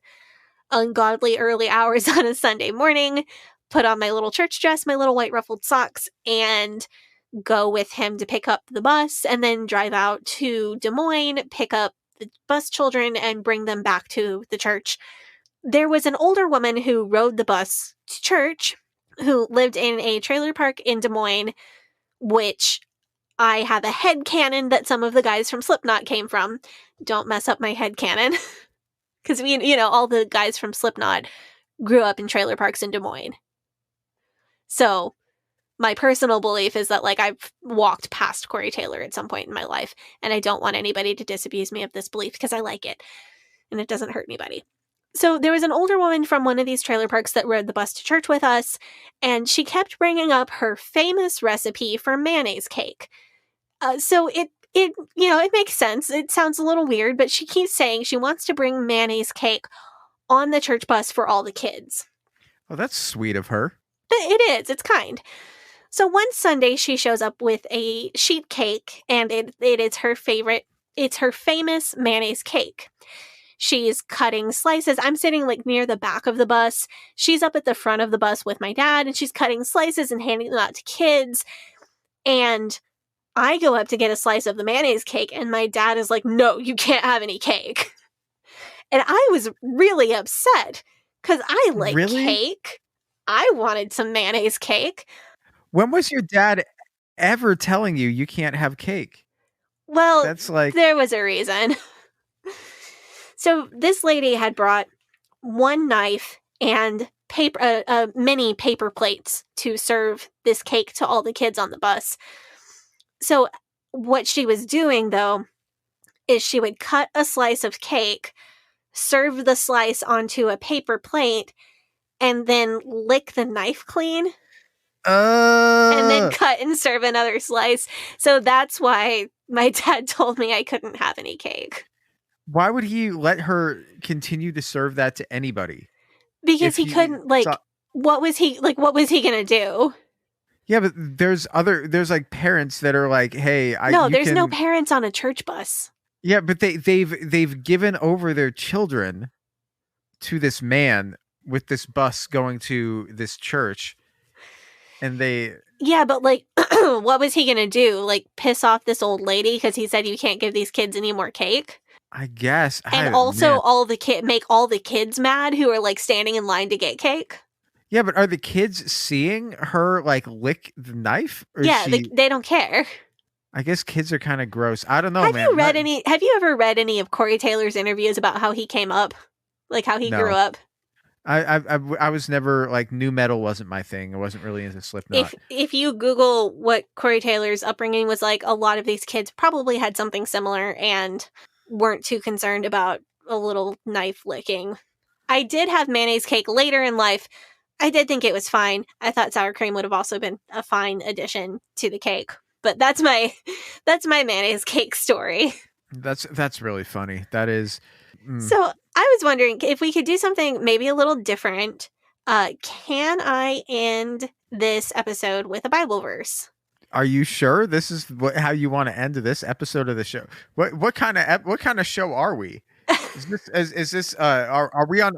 ungodly early hours on a Sunday morning, put on my little church dress, my little white ruffled socks, and go with him to pick up the bus, and then drive out to Des Moines, pick up the bus children, and bring them back to the church. There was an older woman who rode the bus to church who lived in a trailer park in Des Moines, which I have a headcanon that some of the guys from Slipknot came from. Don't mess up my headcanon. Because all the guys from Slipknot grew up in trailer parks in Des Moines. So my personal belief is that, like, I've walked past Corey Taylor at some point in my life, and I don't want anybody to disabuse me of this belief because I like it, and it doesn't hurt anybody. So there was an older woman from one of these trailer parks that rode the bus to church with us, and she kept bringing up her famous recipe for mayonnaise cake. So it makes sense. It sounds a little weird, but she keeps saying she wants to bring mayonnaise cake on the church bus for all the kids. Oh, that's sweet of her. It is. It's kind. So one Sunday she shows up with a sheet cake, and it is her favorite. It's her famous mayonnaise cake. She's cutting slices. I'm sitting like near the back of the bus. She's up at the front of the bus with my dad, and she's cutting slices and handing them out to kids. And I go up to get a slice of the mayonnaise cake, and my dad is like, no, you can't have any cake. And I was really upset because I like cake. I wanted some mayonnaise cake. When was your dad ever telling you can't have cake? Well, there was a reason. So this lady had brought one knife and mini paper plates to serve this cake to all the kids on the bus. So what she was doing, though, is she would cut a slice of cake, serve the slice onto a paper plate, and then lick the knife clean. And then cut and serve another slice. So that's why my dad told me I couldn't have any cake. Why would he let her continue to serve that to anybody? Because he couldn't, what was he going to do? Yeah, but there's like parents that are like, hey, there's no parents on a church bus. Yeah, but they've given over their children to this man with this bus going to this church. And yeah, but like, what was he going to do? Like, piss off this old lady because he said you can't give these kids any more cake? I guess. And make all the kids mad who are like standing in line to get cake? Yeah, but are the kids seeing her like lick the knife? Yeah, they don't care. I guess kids are kind of gross. I don't know, Have you ever read any of Corey Taylor's interviews about how he came up? Like how he grew up? I was never like nu metal wasn't my thing. I wasn't really into Slipknot. If you Google what Corey Taylor's upbringing was like, a lot of these kids probably had something similar and weren't too concerned about a little knife licking. I did have mayonnaise cake later in life. I did think it was fine. I thought sour cream would have also been a fine addition to the cake. But that's my mayonnaise cake story. That's really funny. That is. So I was wondering if we could do something maybe a little different. Can I end this episode with a Bible verse? Are you sure this is how you want to end this episode of the show? What kind of show are we? Is this are we on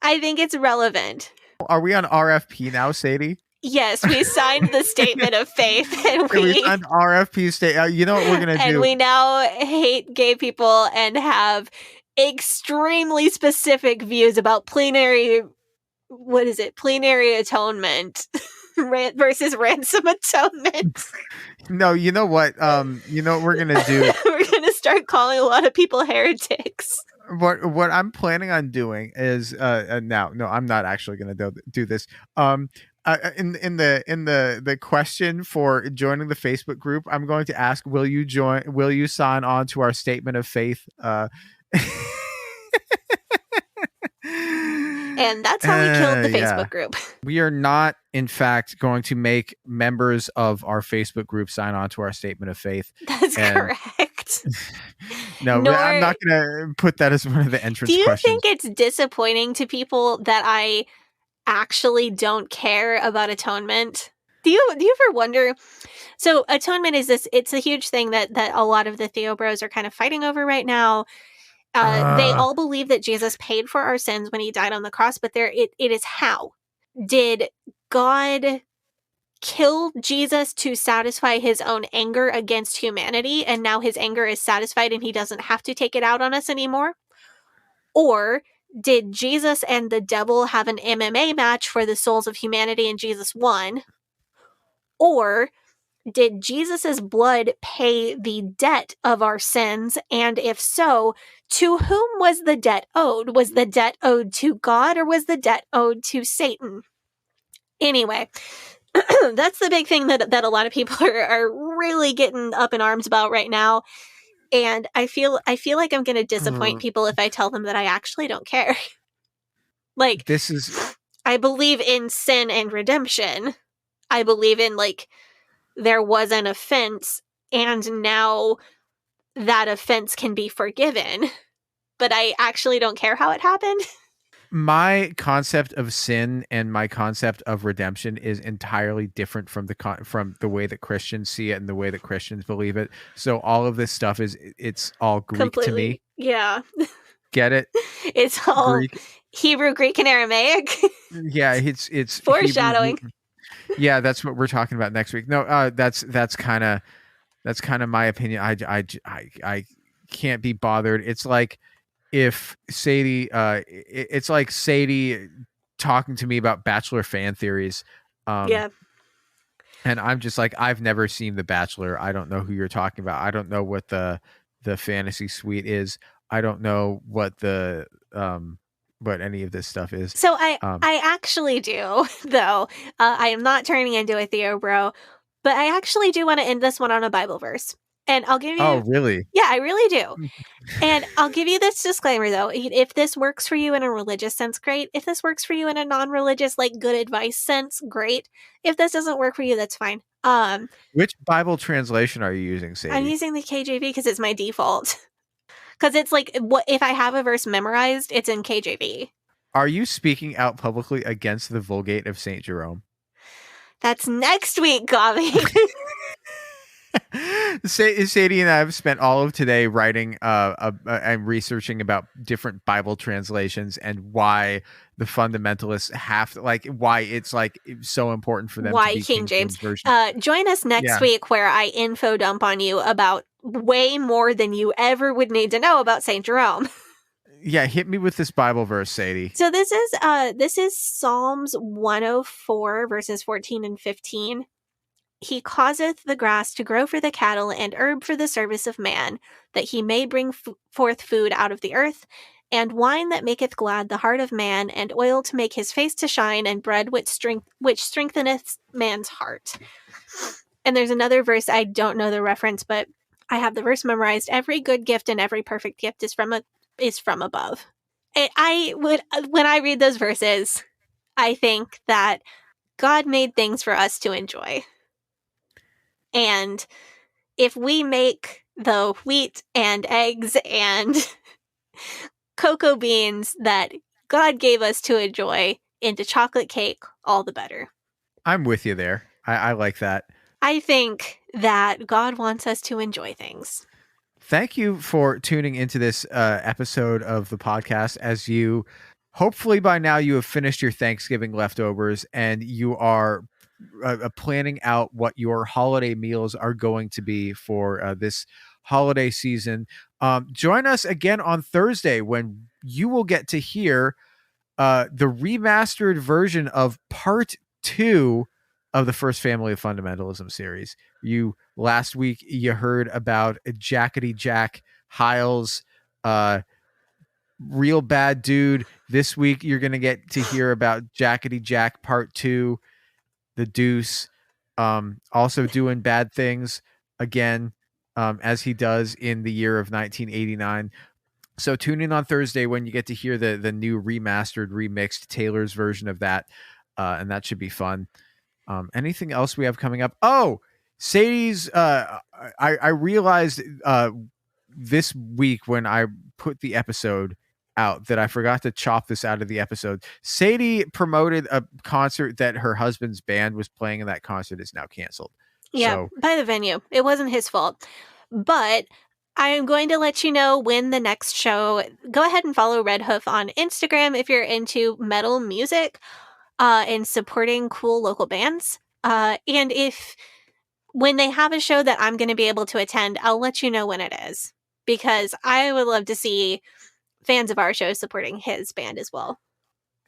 I think it's relevant. RFP now, Sadie? Yes, we signed the statement of faith, and We signed RFP state. You know what we're gonna and do? we now hate gay people and have extremely specific views about plenary. What is it? Plenary atonement versus ransom atonement. No, you know what? You know what we're gonna do? We're gonna start calling a lot of people heretics. What I'm planning on doing is no, I'm not actually gonna do this. In the question for joining the Facebook group, I'm going to ask, will you sign on to our statement of faith? And that's how we killed the yeah. Facebook group. We are not, in fact, going to make members of our Facebook group sign on to our statement of faith. That's correct. No, I'm not going to put that as one of the entrance questions. Do you think it's disappointing to people that I actually don't care about atonement? Do you ever wonder? So atonement is it's a huge thing that a lot of the Theo bros are kind of fighting over right now. They all believe that Jesus paid for our sins when he died on the cross, but it is how. Did God kill Jesus to satisfy his own anger against humanity, and now his anger is satisfied and he doesn't have to take it out on us anymore? Or did Jesus and the devil have an MMA match for the souls of humanity and Jesus won? Or did Jesus's blood pay the debt of our sins? And if so, to whom was the debt owed? Was the debt owed to God, or was the debt owed to Satan? Anyway, that's the big thing that a lot of people are really getting up in arms about right now. And I feel like I'm going to disappoint people if I tell them that I actually don't care. Like, I believe in sin and redemption. I believe in, like, there was an offense and now that offense can be forgiven. But I actually don't care how it happened. My concept of sin and my concept of redemption is entirely different from the way that Christians see it and the way that Christians believe it. So all of this stuff it's all Greek to me. Yeah. Get it? It's all Greek. Hebrew, Greek, and Aramaic. Yeah, it's foreshadowing. Hebrew. Yeah, that's what we're talking about next week. No, that's kind of my opinion. I can't be bothered. It's like if Sadie, it's like Sadie talking to me about Bachelor fan theories. Yeah. And I'm just like, I've never seen The Bachelor. I don't know who you're talking about. I don't know what the fantasy suite is. I don't know what what any of this stuff is. So I actually do, though. I am not turning into a Theo bro, but I actually do want to end this one on a Bible verse. And I'll give you... Oh, really? Yeah, I really do. And I'll give you this disclaimer, though. If this works for you in a religious sense, great. If this works for you in a non-religious, like, good advice sense, great. If this doesn't work for you, that's fine. Which Bible translation are you using, Sadie? I'm using the KJV because it's my default. Because it's like, if I have a verse memorized, it's in KJV. Are you speaking out publicly against the Vulgate of St. Jerome? That's next week, Gavi. Sadie and I have spent all of today writing and researching about different Bible translations and why the fundamentalists have to, like, why it's like so important for them why to be King James version. Join us next week where I info dump on you about way more than you ever would need to know about St. Jerome. Yeah, hit me with this Bible verse, Sadie. So this is Psalms 104 verses 14 and 15. He causeth the grass to grow for the cattle and herb for the service of man, that he may bring forth food out of the earth, and wine that maketh glad the heart of man, and oil to make his face to shine, and bread which strengtheneth man's heart. And there's another verse, I don't know the reference, but I have the verse memorized. Every good gift and every perfect gift is from above. And when I read those verses, I think that God made things for us to enjoy. And if we make the wheat and eggs and cocoa beans that God gave us to enjoy into chocolate cake, all the better. I'm with you there. I like that. I think that God wants us to enjoy things. Thank you for tuning into this episode of the podcast. As you, hopefully by now you have finished your Thanksgiving leftovers and you are planning out what your holiday meals are going to be for this holiday season. Join us again on Thursday when you will get to hear the remastered version of part 2 of the first Family of Fundamentalism series. Last week you heard about Jackety Jack Hiles, real bad dude. This week you're going to get to hear about Jackety Jack part 2, the Deuce, also doing bad things again, as he does in the year of 1989. So tune in on Thursday when you get to hear the new remastered, remixed Taylor's version of that, and that should be fun. Anything else we have coming up? Oh, Sadie's. I realized this week when I put the episode out that I forgot to chop this out of the episode. Sadie promoted a concert that her husband's band was playing, and that concert is now canceled. Yeah, So, by the venue. It wasn't his fault. But I am going to let you know when the next show. Go ahead and follow Red Hoof on Instagram if you're into metal music and supporting cool local bands. And when they have a show that I'm going to be able to attend, I'll let you know when it is. Because I would love to see fans of our show supporting his band as well.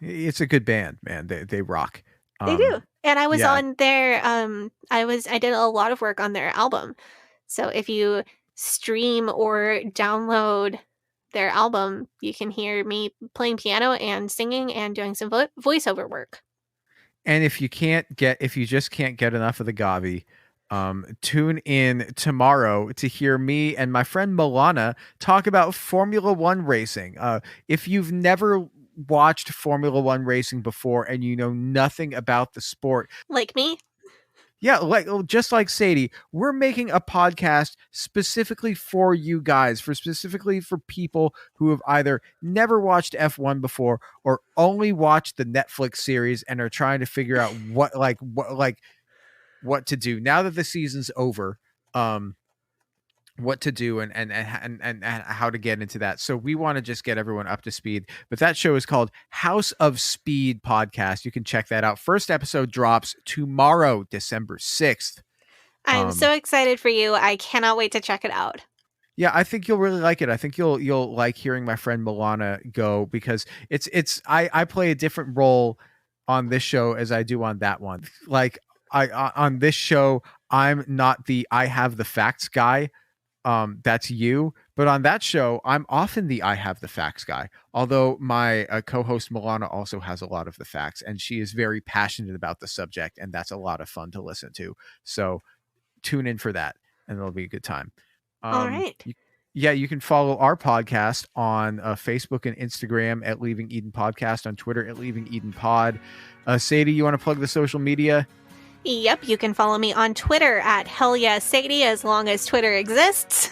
it's a good band, man. They rock. They do. And I was yeah. on their I did a lot of work on their album. So if you stream or download their album, you can hear me playing piano and singing and doing some voiceover work. And if you just can't get enough of the Gavi, tune in tomorrow to hear me and my friend Milana talk about Formula One racing. If you've never watched Formula One racing before and you know nothing about the sport, like me. Yeah, just like Sadie, we're making a podcast specifically for you guys, specifically for people who have either never watched F1 before or only watched the Netflix series and are trying to figure out what to do now that the season's over. What to do and how to get into that. So we want to just get everyone up to speed. But that show is called House of Speed Podcast. You can check that out. First episode drops tomorrow, December 6th. I'm so excited for you. I cannot wait to check it out. Yeah, I think you'll really like it. I think you'll like hearing my friend Milana go because I play a different role on this show as I do on that one. Like on this show, I'm not the I have the facts guy. That's you. But on that show, I'm often the I have the facts guy. Although my co-host Milana also has a lot of the facts, and she is very passionate about the subject, and that's a lot of fun to listen to. So tune in for that, and it'll be a good time. All right. You can follow our podcast on Facebook and Instagram at Leaving Eden Podcast, on Twitter at Leaving Eden Pod. Sadie, you want to plug the social media? Yep, you can follow me on Twitter at Hell Yeah Sadie, as long as Twitter exists.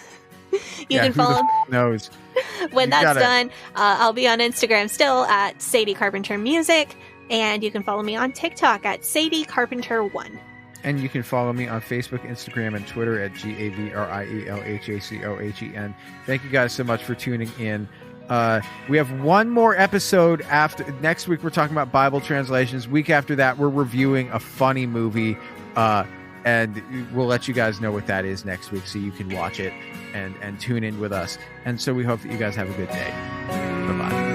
You can follow. Knows. When that's done, I'll be on Instagram still at Sadie Carpenter Music, and you can follow me on TikTok at Sadie Carpenter 1. And you can follow me on Facebook, Instagram, and Twitter at GAVRIELHACOHEN. Thank you guys so much for tuning in. We have one more episode after next week. We're talking about Bible translations. Week after that, we're reviewing a funny movie, and we'll let you guys know what that is next week, so you can watch it and tune in with us. And so we hope that you guys have a good day. Bye-bye.